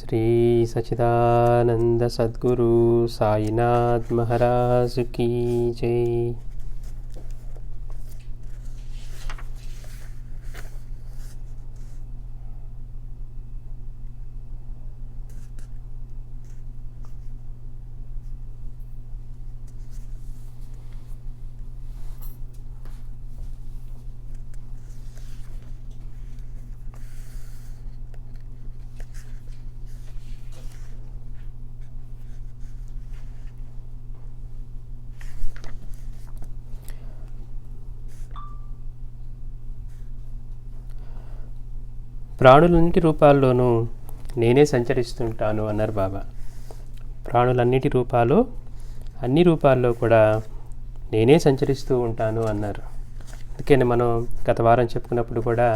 श्री सच्चिदानंद सद्गुरु साईनाथ महाराज की जय। ప్రాణులన్నిటి రూపాల్లోనూ నేనే సంచరిస్తుంటాను అన్నారు బాబా. ప్రాణులన్నిటి రూపాలు అన్ని రూపాల్లో కూడా నేనే సంచరిస్తూ ఉంటాను అన్నారు. అందుకని మనం గత వారం చెప్పుకున్నప్పుడు కూడా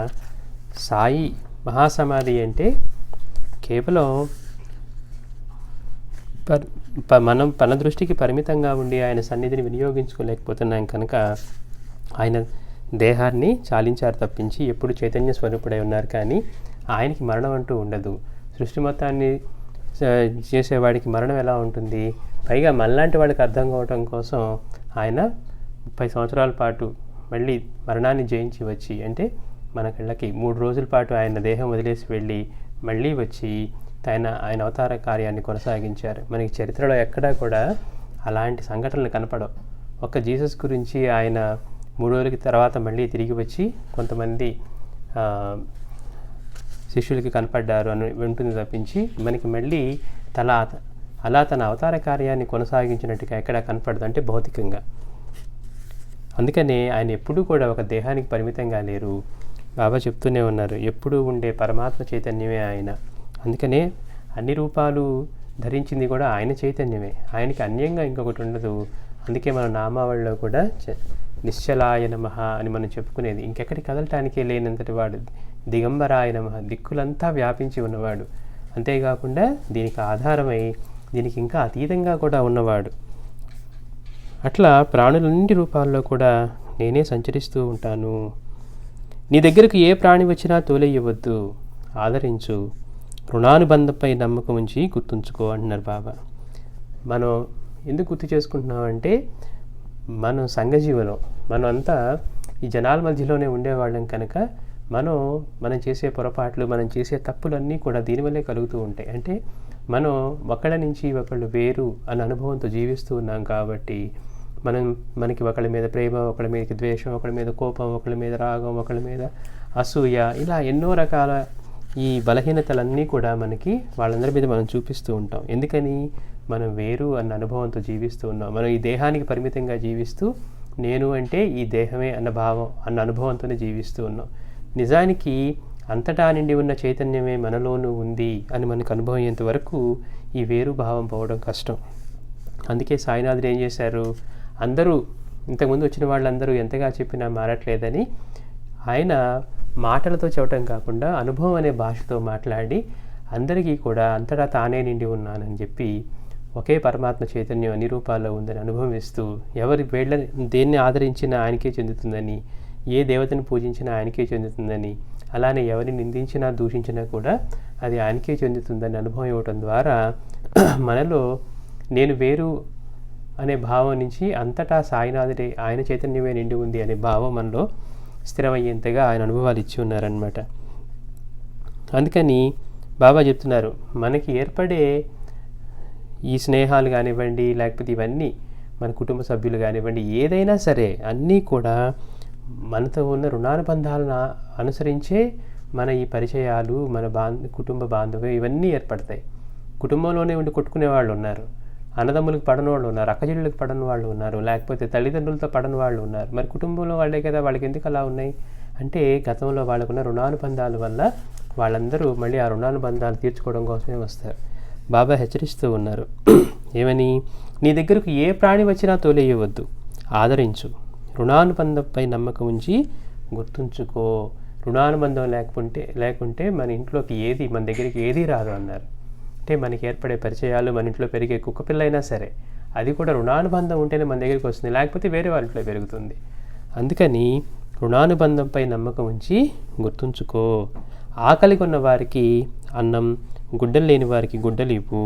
సాయి మహాసమాధి అంటే కేవలం మనం మన దృష్టికి పరిమితంగా ఉండి ఆయన సన్నిధిని వినియోగించుకోలేకపోతున్నాం కనుక ఆయన దేహాన్ని చాలించారు తప్పించి ఎప్పుడు చైతన్య స్వరూపుడై ఉన్నారు. కానీ ఆయనకి మరణం అంటూ ఉండదు. సృష్టి మొత్తాన్ని చేసేవాడికి మరణం ఎలా ఉంటుంది? పైగా మనలాంటి వాడికి అర్థం కావటం కోసం ఆయన 30 సంవత్సరాల పాటు మళ్ళీ మరణాన్ని జయించి వచ్చి, అంటే మన కళ్ళకి 3 రోజుల పాటు ఆయన దేహం వదిలేసి వెళ్ళి మళ్ళీ వచ్చి ఆయన అవతార కార్యాన్ని కొనసాగించారు. మనకి చరిత్రలో ఎక్కడా కూడా అలాంటి సంఘటనలు కనపడవు. ఒక్క జీసస్ గురించి ఆయన 3 రోజులకి తర్వాత మళ్ళీ తిరిగి వచ్చి కొంతమంది శిష్యులకి కనపడ్డారు అని ఉంటుంది తప్పించి మనకి మళ్ళీ అలా తన అవతార కార్యాన్ని కొనసాగించినట్టుగా ఎక్కడ కనపడదు, అంటే భౌతికంగా. అందుకనే ఆయన ఎప్పుడూ కూడా ఒక దేహానికి పరిమితంగా లేరు. బాబా చెప్తూనే ఉన్నారు, ఎప్పుడూ ఉండే పరమాత్మ చైతన్యమే ఆయన. అందుకనే అన్ని రూపాలు ధరించింది కూడా ఆయన చైతన్యమే, ఆయనకి అన్యంగా ఇంకొకటి ఉండదు. అందుకే మన నామావళిలో కూడా నిశ్చలాయ నమః అని మనం చెప్పుకునేది. ఇంకెక్కడి కదలటానికే లేనంతటి వాడు దిగంబరాయ నమః, దిక్కులంతా వ్యాపించి ఉన్నవాడు. అంతేకాకుండా దీనికి ఆధారమై దీనికి ఇంకా అతీతంగా కూడా ఉన్నవాడు. అట్లా ప్రాణులన్నింటి రూపాల్లో కూడా నేనే సంచరిస్తూ ఉంటాను. నీ దగ్గరకు ఏ ప్రాణి వచ్చినా తోలేయవద్దు, ఆదరించు, రుణానుబంధంపై నమ్మకం ఉంచి గుర్తుంచుకో అంటున్నారు బాబా. మనం ఎందుకు గుర్తు చేసుకుంటున్నామంటే మనం సంఘజీవనం, మనం అంతా ఈ జనాల మధ్యలోనే ఉండేవాళ్ళం కనుక మనం చేసే పొరపాట్లు, మనం చేసే తప్పులన్నీ కూడా దీనివల్లే కలుగుతూ ఉంటాయి. అంటే మనం ఒకళ్ళ నుంచి ఒకళ్ళు వేరు అనే అనుభవంతో జీవిస్తూ ఉన్నాం కాబట్టి మనకి ఒకళ్ళ మీద ప్రేమ, ఒకళ్ళ మీద ద్వేషం, ఒకళ్ళ మీద కోపం, ఒకళ్ళ మీద రాగం, ఒకళ్ళ మీద అసూయ, ఇలా ఎన్నో రకాల ఈ బలహీనతలన్నీ కూడా మనకి వాళ్ళందరి మీద మనం చూపిస్తూ ఉంటాం. ఎందుకని? మనం వేరు అన్న అనుభవంతో జీవిస్తూ ఉన్నాం. మనం ఈ దేహానికి పరిమితంగా జీవిస్తూ నేను అంటే ఈ దేహమే అన్న భావం, అన్న అనుభవంతోనే జీవిస్తూ ఉన్నాం. నిజానికి అంతటా నిండి ఉన్న చైతన్యమే మనలోనూ ఉంది అని మనకు అనుభవం అయ్యేంత వరకు ఈ వేరు భావం పోవడం కష్టం. అందుకే సాయినాథుడు ఏం చేశారు? అందరూ ఇంతకుముందు వచ్చిన వాళ్ళందరూ ఎంతగా చెప్పినా మారట్లేదని ఆయన మాటలతో చెప్పటం కాకుండా అనుభవం అనే భాషతో మాట్లాడి అందరికీ కూడా అంతటా తానే నిండి ఉన్నానని చెప్పి ఒకే పరమాత్మ చైతన్యం అన్ని రూపాల్లో ఉందని అనుభవిస్తూ ఎవరి దేన్ని ఆదరించినా ఆయనకే చెందుతుందని, ఏ దేవతను పూజించినా ఆయనకే చెందుతుందని, అలానే ఎవరిని నిందించినా దూషించినా కూడా అది ఆయనకే చెందుతుందని అనుభవం ఇవ్వటం ద్వారా మనలో నేను వేరు అనే భావం నుంచి అంతటా సాయినాథుడే, ఆయన చైతన్యమే నిండి ఉంది అనే భావం మనలో స్థిరమయ్యేంతగా ఆయన అనుభవాలు ఇచ్చి ఉన్నారనమాట. అందుకని బాబా చెప్తున్నారు, మనకి ఏర్పడే ఈ స్నేహాలు కానివ్వండి, లేకపోతే ఇవన్నీ మన కుటుంబ సభ్యులు కానివ్వండి, ఏదైనా సరే అన్నీ కూడా మనతో ఉన్న రుణానుబంధాలను అనుసరించే మన ఈ పరిచయాలు, మన కుటుంబ బాంధవ్యం ఇవన్నీ ఏర్పడతాయి. కుటుంబంలోనే ఉండి కొట్టుకునే వాళ్ళు ఉన్నారు, అన్నదమ్ములకు పడని వాళ్ళు ఉన్నారు, అక్కచెల్లెళ్ళకి పడని వాళ్ళు ఉన్నారు, లేకపోతే తల్లిదండ్రులతో పడని వాళ్ళు ఉన్నారు. మరి కుటుంబంలో వాళ్ళే కదా, వాళ్ళకి ఎందుకు అలా ఉన్నాయి అంటే గతంలో వాళ్ళకున్న రుణానుబంధాల వల్ల వాళ్ళందరూ మళ్ళీ ఆ రుణానుబంధాలు తీర్చుకోవడం కోసమే వస్తారు. బాబా హెచ్చరిస్తూ ఉన్నారు, ఏమని? నీ దగ్గరకు ఏ ప్రాణి వచ్చినా తోలేయవద్దు, ఆదరించు, రుణానుబంధంపై నమ్మకం ఉంచి గుర్తుంచుకో. రుణానుబంధం లేకుంటే మన ఇంట్లోకి మన దగ్గరికి ఏది రాదు అన్నారు. అంటే మనకి ఏర్పడే పరిచయాలు, మన ఇంట్లో పెరిగే కుక్క పిల్ల అయినా సరే అది కూడా రుణానుబంధం ఉంటేనే మన దగ్గరికి వస్తుంది, లేకపోతే వేరే వాళ్ళ ఇంట్లో పెరుగుతుంది. అందుకని రుణానుబంధంపై నమ్మకం ఉంచి గుర్తుంచుకో, ఆకలిగా ఉన్న వారికి అన్నం, గుడ్డలు లేని వారికి గుడ్డలు ఇవ్వు,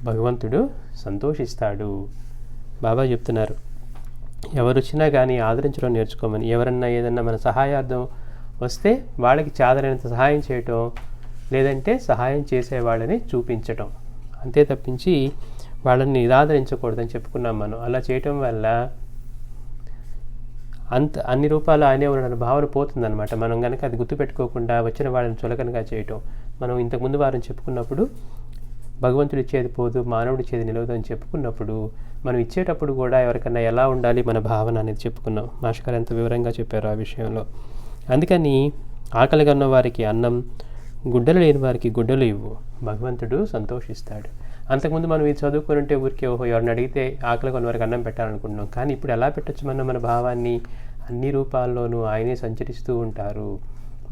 భగవంతుడు సంతోషిస్తాడు. బాబా చెప్తున్నారు, ఎవరు వచ్చినా కానీ ఆదరించడం నేర్చుకోమని. ఎవరన్నా ఏదన్నా మన సహాయార్థం వస్తే వాళ్ళకి చాదరైనంత సహాయం చేయటం, లేదంటే సహాయం చేసేవాళ్ళని చూపించటం, అంతే తప్పించి వాళ్ళని నిరాదరించకూడదని చెప్పుకున్నాం మనం. అలా చేయటం వల్ల అన్ని రూపాలు ఆయనే ఉన్న భావన పోతుందన్నమాట. మనం కనుక అది గుర్తుపెట్టుకోకుండా వచ్చిన వాళ్ళని చులకనగా చేయటం. మనం ఇంతకుముందు వారిని చెప్పుకున్నప్పుడు భగవంతుడు ఇచ్చేది పోదు, మానవుడు ఇచ్చేది నిలవదు అని చెప్పుకున్నప్పుడు మనం ఇచ్చేటప్పుడు కూడా ఎవరికన్నా ఎలా ఉండాలి మన భావన అనేది చెప్పుకున్నాం. మాస్టర్ గారు ఎంత వివరంగా చెప్పారు ఆ విషయంలో. అందుకని ఆకలిగా ఉన్న వారికి అన్నం, గుడ్డలు లేని వారికి గుడ్డలు ఇవ్వు, భగవంతుడు సంతోషిస్తాడు. అంతకుముందు మనం ఇది చదువుకుని ఉంటే ఊరికే ఎవరిని అడిగితే ఆకలిగా ఉన్న వారికి అన్నం పెట్టాలనుకుంటున్నాం. కానీ ఇప్పుడు ఎలా పెట్టచ్చు మన భావాన్ని? అన్ని రూపాల్లోనూ ఆయనే సంచరిస్తూ ఉంటారు.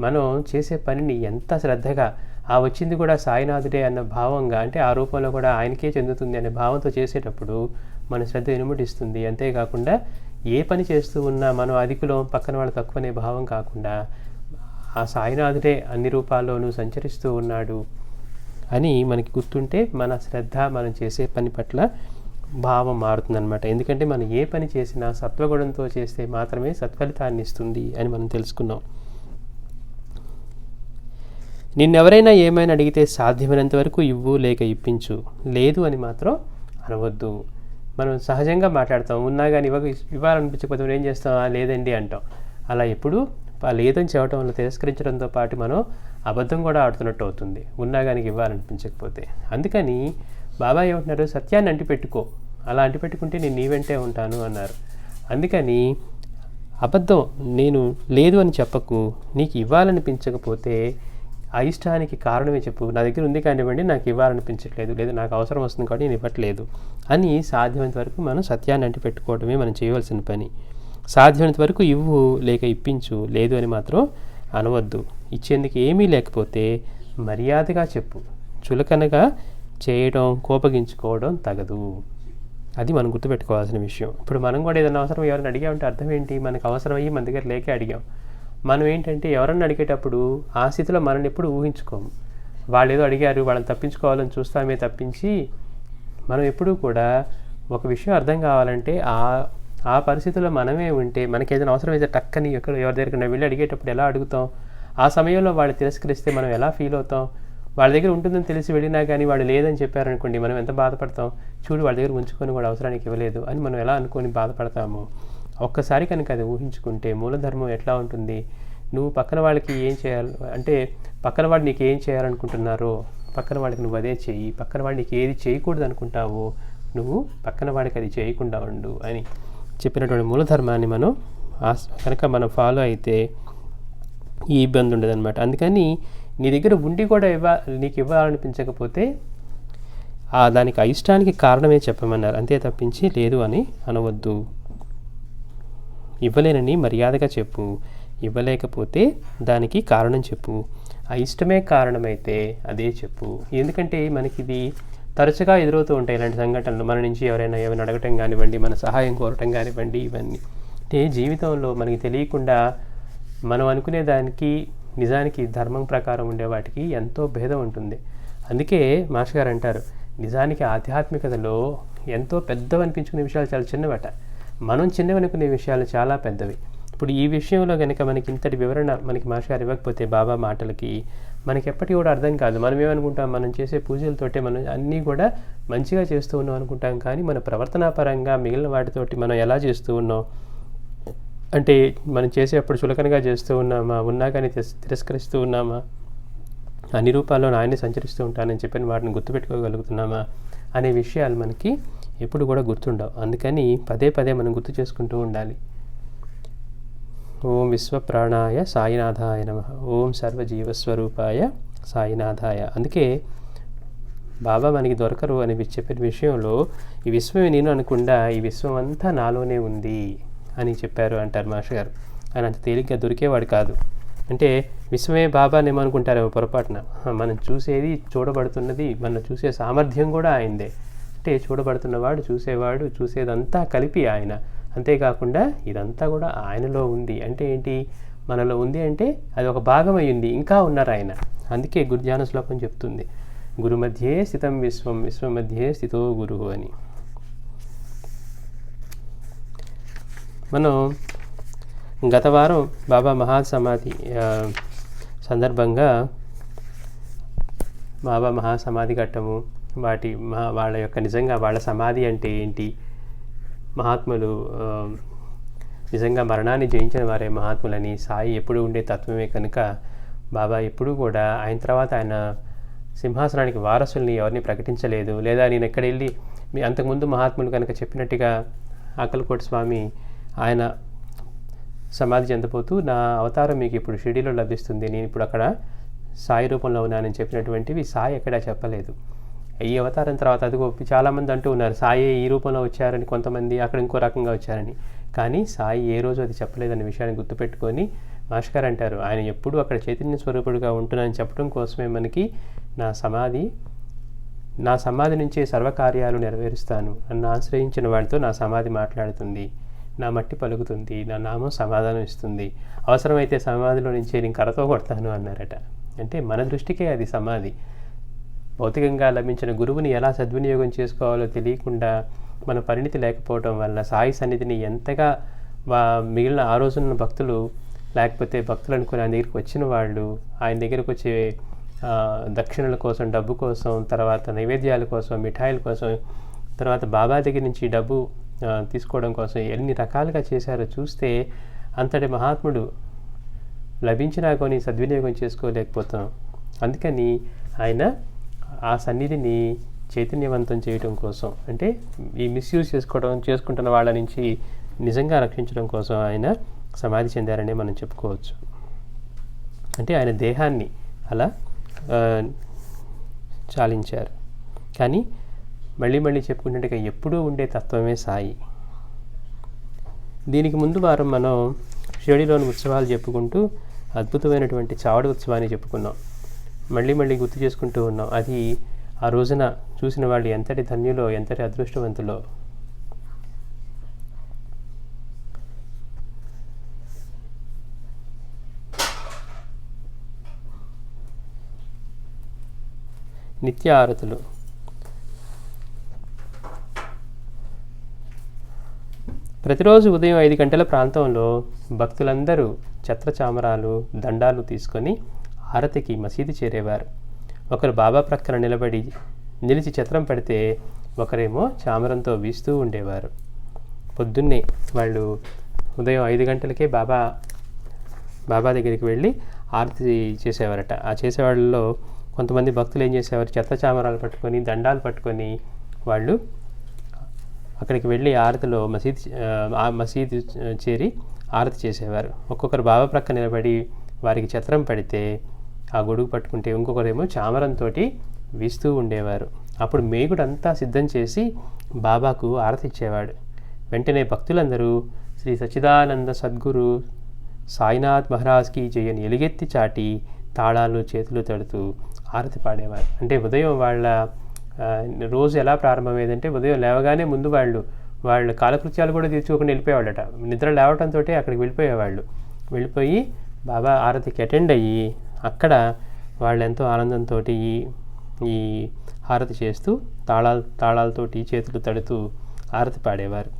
మనం చేసే పనిని ఎంత శ్రద్ధగా, ఆ వచ్చింది కూడా సాయినాథుడే అన్న భావంగా, అంటే ఆ రూపంలో కూడా ఆయనకే చెందుతుంది అనే భావంతో చేసేటప్పుడు మన శ్రద్ధ ఇనుమడిస్తుంది. అంతేకాకుండా ఏ పని చేస్తూ ఉన్నా మనం అధికులో పక్కన వాళ్ళు తక్కువ అనే భావం కాకుండా ఆ సాయినాథుడే అన్ని రూపాల్లోనూ సంచరిస్తూ ఉన్నాడు అని మనకి గుర్తుంటే మన శ్రద్ధ మనం చేసే పని పట్ల భావం మారుతుందన్నమాట. ఎందుకంటే మనం ఏ పని చేసినా సత్వగుణంతో చేస్తే మాత్రమే సత్ఫలితాన్ని ఇస్తుంది అని మనం తెలుసుకున్నాం. నిన్నెవరైనా ఏమైనా అడిగితే సాధ్యమైనంత వరకు ఇవ్వు, లేక ఇప్పించు, లేదు అని మాత్రం అనవద్దు. మనం సహజంగా మాట్లాడతాం, ఉన్నా కానీ ఇవ్వాలనిపించకపోతే మనం ఏం చేస్తాం? లేదండి అంటాం. అలా ఎప్పుడు లేదని చెప్పడం వల్ల తిరస్కరించడంతో పాటు మనం అబద్ధం కూడా ఆడుతున్నట్టు అవుతుంది, ఉన్నా కానీ ఇవ్వాలనిపించకపోతే. అందుకని బాబా ఏమంటున్నారు? సత్యాన్ని అంటిపెట్టుకో, అలా అంటిపెట్టుకుంటే నేను నీ వెంటే ఉంటాను అన్నారు. అందుకని అబద్ధం నేను లేదు అని చెప్పకు. నీకు ఇవ్వాలనిపించకపోతే అయిష్టానికి కారణమే చెప్పు. నా దగ్గర ఉంది కానివ్వండి, నాకు ఇవ్వాలనిపించట్లేదు, లేదు నాకు అవసరం వస్తుంది కాబట్టి నేను ఇవ్వట్లేదు అని సాధ్యమైనంత వరకు మనం సత్యాన్ని అంటిపెట్టుకోవడమే మనం చేయవలసిన పని. సాధ్యమైనంత వరకు ఇవ్వు, లేక ఇప్పించు, లేదు అని మాత్రం అనవద్దు. ఇచ్చేందుకు ఏమీ లేకపోతే మర్యాదగా చెప్పు. చులకనగా చేయడం, కోపగించుకోవడం తగదు. అది మనం గుర్తుపెట్టుకోవాల్సిన విషయం. ఇప్పుడు మనం కూడా ఏదైనా అవసరం ఎవరైనా అడిగామంటే అర్థం ఏంటి? మనకు అవసరం అయ్యి మన దగ్గర లేకే అడిగాం. మనం ఏంటంటే ఎవరన్నా అడిగేటప్పుడు ఆ స్థితిలో మనల్ని ఎప్పుడు ఊహించుకోము. వాళ్ళు ఏదో అడిగారు, వాళ్ళని తప్పించుకోవాలని చూస్తామే తప్పించి మనం ఎప్పుడూ కూడా ఒక విషయం అర్థం కావాలంటే ఆ పరిస్థితిలో మనమే ఉంటే, మనకి ఏదైనా అవసరం అయితే టక్కని ఎవరి దగ్గర వెళ్ళి అడిగేటప్పుడు ఎలా అడుగుతాం? ఆ సమయంలో వాళ్ళు తిరస్కరిస్తే మనం ఎలా ఫీల్ అవుతాం? వాళ్ళ దగ్గర ఉంటుందని తెలిసి వెళ్ళినా కానీ వాళ్ళు లేదని చెప్పారనుకోండి, మనం ఎంత బాధపడతాం? చూడు వాళ్ళ దగ్గర ఉంచుకొని వాడు అవసరానికి ఇవ్వలేదు అని మనం ఎలా అనుకొని బాధపడతాము? ఒక్కసారి కనుక అది ఊహించుకుంటే మూలధర్మం ఎట్లా ఉంటుంది? నువ్వు పక్కన వాళ్ళకి ఏం చేయాలి అంటే, పక్కన వాడు నీకు ఏం చేయాలనుకుంటున్నారో పక్కన వాడికి నువ్వు అదే చెయ్యి. పక్కన వాడు నీకు ఏది చేయకూడదు అనుకుంటావో నువ్వు పక్కన వాడికి అది చేయకుండా ఉండు అని చెప్పినటువంటి మూలధర్మాన్ని మనం కనుక మనం ఫాలో అయితే ఈ ఇబ్బంది ఉండదన్నమాట. అందుకని నీ దగ్గర ఉండి కూడా నీకు ఇవ్వాలనిపించకపోతే దానికి అయిష్టానికి కారణమే చెప్పమన్నారు, అంతే తప్పించి లేదు అని అనవద్దు. ఇవ్వలేనని మర్యాదగా చెప్పు, ఇవ్వలేకపోతే దానికి కారణం చెప్పు. అయిష్టమే కారణమైతే అదే చెప్పు. ఎందుకంటే మనకి ఇది తరచుగా ఎదురవుతూ ఉంటాయి ఇలాంటి సంఘటనలు. మన నుంచి ఎవరైనా ఏమైనా అడగటం కానివ్వండి, మన సహాయం కోరటం కానివ్వండి, ఇవన్నీ అంటే జీవితంలో మనకి తెలియకుండా మనం అనుకునే దానికి నిజానికి ధర్మం ప్రకారం ఉండే వాటికి ఎంతో భేదం ఉంటుంది. అందుకే మాస్టర్ గారు అంటారు, నిజానికి ఆధ్యాత్మికతలో ఎంతో పెద్దవనిపించుకునే విషయాలు చాలా చిన్నవట, మనం చిన్నవనుకునే విషయాలు చాలా పెద్దవి. ఇప్పుడు ఈ విషయంలో కనుక మనకి ఇంతటి వివరణ మనకి మాస్టర్ గారు ఇవ్వకపోతే బాబా మాటలకి మనకి ఎప్పటికీ కూడా అర్థం కాదు. మనం ఏమనుకుంటాం, మనం చేసే పూజలతోటే మనం అన్నీ కూడా మంచిగా చేస్తూ ఉన్నాం అనుకుంటాం. కానీ మన ప్రవర్తనాపరంగా మిగిలిన వాటితోటి మనం ఎలా చేస్తూ ఉన్నాం అంటే, మనం చేసేటప్పుడు చులకనగా చేస్తూ ఉన్నామా, ఉన్నా కానీ తిరస్కరిస్తూ ఉన్నామా, అన్ని రూపాల్లో ఆయనే సంచరిస్తూ ఉంటానని చెప్పిన వాటిని గుర్తుపెట్టుకోగలుగుతున్నామా అనే విషయాలు మనకి ఎప్పుడు కూడా గుర్తుండవు. అందుకని పదే పదే మనం గుర్తు చేసుకుంటూ ఉండాలి. ఓం విశ్వప్రాణాయ సాయినాథాయ నమః. ఓం సర్వజీవస్వరూపాయ సాయినాథాయ. అందుకే బాబా మనకి దొరకరు అని చెప్పిన విషయంలో ఈ విశ్వమే నేను అనకుండా ఈ విశ్వం అంతా నాలోనే ఉంది అని చెప్పారు అంటారు మాస్టర్ గారు. ఆయన అంత తేలిగ్గా దొరికేవాడు కాదు. అంటే విశ్వమే బాబాని ఏమనుకుంటారేమో పొరపాటున. మనం చూసేది, చూడబడుతున్నది, మనం చూసే సామర్థ్యం కూడా ఆయనదే. అంటే చూడబడుతున్నవాడు, చూసేవాడు, చూసేదంతా కలిపి ఆయన. అంతేకాకుండా ఇదంతా కూడా ఆయనలో ఉంది. అంటే ఏంటి, మనలో ఉంది అంటే అది ఒక భాగం అయ్యింది, ఇంకా ఉన్నారు ఆయన. అందుకే గురుధ్యాన శ్లోకం చెప్తుంది, గురు మధ్యే స్థితం విశ్వం, విశ్వం మధ్యే స్థితో గురు అని. మనం గత వారం బాబా మహాసమాధి సందర్భంగా బాబా మహాసమాధి ఘట్టము, వాళ్ళ యొక్క నిజంగా వాళ్ళ సమాధి అంటే ఏంటి, మహాత్ములు నిజంగా మరణాన్ని జయించిన వారే మహాత్ములని, సాయి ఎప్పుడు ఉండే తత్వమే కనుక బాబా ఎప్పుడూ కూడా ఆయన తర్వాత ఆయన సింహాసనానికి వారసుల్ని ఎవరిని ప్రకటించలేదు. లేదా నేను ఎక్కడ వెళ్ళి అంతకుముందు మహాత్ములు కనుక చెప్పినట్టుగా అక్కలకోటి స్వామి ఆయన సమాధి చెందపోతూ నా అవతారం మీకు ఇప్పుడు షిరిడీలో లభిస్తుంది, నేను ఇప్పుడు అక్కడ సాయి రూపంలో ఉన్నానని చెప్పినటువంటివి సాయి ఎక్కడా చెప్పలేదు. ఈ అవతారం తర్వాత అదిగో చాలామంది అంటూ ఉన్నారు సాయి ఈ రూపంలో వచ్చారని, కొంతమంది అక్కడ ఇంకో రకంగా వచ్చారని. కానీ సాయి ఏ రోజు అది చెప్పలేదనే విషయాన్ని గుర్తుపెట్టుకొని మాస్టర్ గారు అంటారు, ఆయన ఎప్పుడు అక్కడ చైతన్య స్వరూపుడుగా ఉంటున్నానని చెప్పడం కోసమే మనకి నా సమాధి నుంచే సర్వకార్యాలు నెరవేరుస్తాను, నన్ను ఆశ్రయించిన వాడితో నా సమాధి మాట్లాడుతుంది, నా మట్టి పలుకుతుంది, నా నామం సమాధానం ఇస్తుంది, అవసరమైతే సమాధిలో నుంచి నేను కర్రతో కొడతాను అన్నారట. అంటే మన దృష్టికే అది సమాధి. భౌతికంగా లభించిన గురువుని ఎలా సద్వినియోగం చేసుకోవాలో తెలియకుండా మన పరిణితి లేకపోవడం వల్ల సాయి సన్నిధిని ఎంతగా మిగిలిన ఆ రోజున్న భక్తులు, లేకపోతే భక్తులు అనుకుని ఆయన దగ్గరికి వచ్చిన వాళ్ళు, ఆయన దగ్గరకు వచ్చే దక్షిణల కోసం, డబ్బు కోసం, తర్వాత నైవేద్యాల కోసం, మిఠాయిల కోసం, తర్వాత బాబా దగ్గర నుంచి డబ్బు తీసుకోవడం కోసం ఎన్ని రకాలుగా చేశారో చూస్తే అంతటి మహాత్ముడు లభించినా కొని సద్వినియోగం చేసుకోలేకపోతాం. అందుకని ఆయన ఆ సన్నిధిని చైతన్యవంతం చేయడం కోసం, అంటే ఈ మిస్యూజ్ చేసుకుంటున్న వాళ్ళ నుంచి నిజంగా రక్షించడం కోసం ఆయన సమాధి చెందారని మనం చెప్పుకోవచ్చు. అంటే ఆయన దేహాన్ని అలా చాలించారు. కానీ మళ్ళీ చెప్పుకున్నట్టుగా ఎప్పుడూ ఉండే తత్వమే సాయి. దీనికి ముందు వారం మనం షిరిడీలోని ఉత్సవాలు చెప్పుకుంటూ అద్భుతమైనటువంటి చావడి ఉత్సవాన్ని చెప్పుకున్నాం. మళ్ళీ గుర్తు చేసుకుంటూ ఉన్నాం. అది ఆ రోజున చూసిన వాళ్ళు ఎంతటి ధన్యులో, ఎంతటి అదృష్టవంతులో. నిత్య ఆరతులు. ప్రతిరోజు ఉదయం 5 గంటల ప్రాంతంలో భక్తులందరూ ఛత్రచామరాలు, దండాలు తీసుకొని హారతికి మసీదు చేరేవారు. ఒకరు బాబా ప్రక్కన నిలిచి ఛత్రం పెడితే ఒకరేమో చామరంతో వీస్తూ ఉండేవారు. పొద్దున్నే వాళ్ళు ఉదయం 5 గంటలకే బాబా దగ్గరికి వెళ్ళి హారతి చేసేవారట. ఆ చేసేవాళ్ళలో కొంతమంది భక్తులు ఏం చేసేవారు, ఛత్రచామరాలు పట్టుకొని, దండాలు పట్టుకొని వాళ్ళు అక్కడికి వెళ్ళి ఆరతిలో మసీదు చేరి ఆరతి చేసేవారు. ఒక్కొక్కరు బాబా ప్రక్క నిలబడి వారికి ఛత్రం పడితే ఆ గొడుగు పట్టుకుంటే ఇంకొకరేమో చామరంతో వీస్తూ ఉండేవారు. అప్పుడు మేగుడంతా సిద్ధం చేసి బాబాకు ఆరతి ఇచ్చేవాడు. వెంటనే భక్తులందరూ శ్రీ సచ్చిదానంద సద్గురు సాయినాథ్ మహారాజ్కి జయని ఎలుగెత్తి చాటి తాళాలు చేతులు తడుతూ ఆరతి పాడేవారు. అంటే ఉదయం వాళ్ళ రోజు ఎలా ప్రారంభమయ్యేదంటే ఉదయం లేవగానే ముందు వాళ్ళ కాలకృత్యాలు కూడా తీర్చుకోకుండా వెళ్ళిపోయేవాళ్ళట. నిద్ర లేవటంతో అక్కడికి వెళ్ళిపోయి బాబా ఆరతికి అటెండ్ అయ్యి అక్కడ వాళ్ళు ఎంతో ఆనందంతో ఈ హారతి చేస్తూ తాళాలతోటి చేతులు తడుతూ ఆరతి పాడేవారు.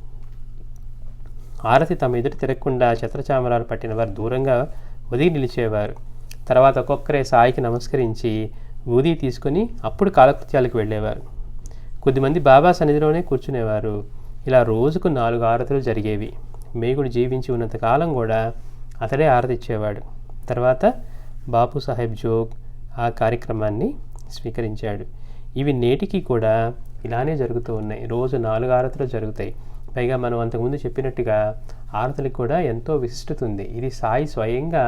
ఆరతి తమ ఎదుటి తిరగకుండా ఛత్రచామరాలు పట్టిన వారు దూరంగా ఒదిగి నిలిచేవారు. తర్వాత ఒక్కొక్కరే సాయికి నమస్కరించి ఊది తీసుకొని అప్పుడు కాలకృత్యాలకు వెళ్ళేవారు. కొద్దిమంది బాబా సన్నిధిలోనే కూర్చునేవారు. ఇలా రోజుకు 4 ఆరతులు జరిగేవి. మేగుడు జీవించి ఉన్నంతకాలం కూడా అతడే ఆరతి ఇచ్చేవాడు. తర్వాత బాపు సాహెబ్ జోగ్ ఆ కార్యక్రమాన్ని స్వీకరించాడు. ఇవి నేటికి కూడా ఇలానే జరుగుతూ ఉన్నాయి. రోజు 4 ఆరతులు జరుగుతాయి. పైగా మనం అంతకుముందు చెప్పినట్టుగా ఆరతులకు కూడా ఎంతో విశిష్టత ఉంది. ఇది సాయి స్వయంగా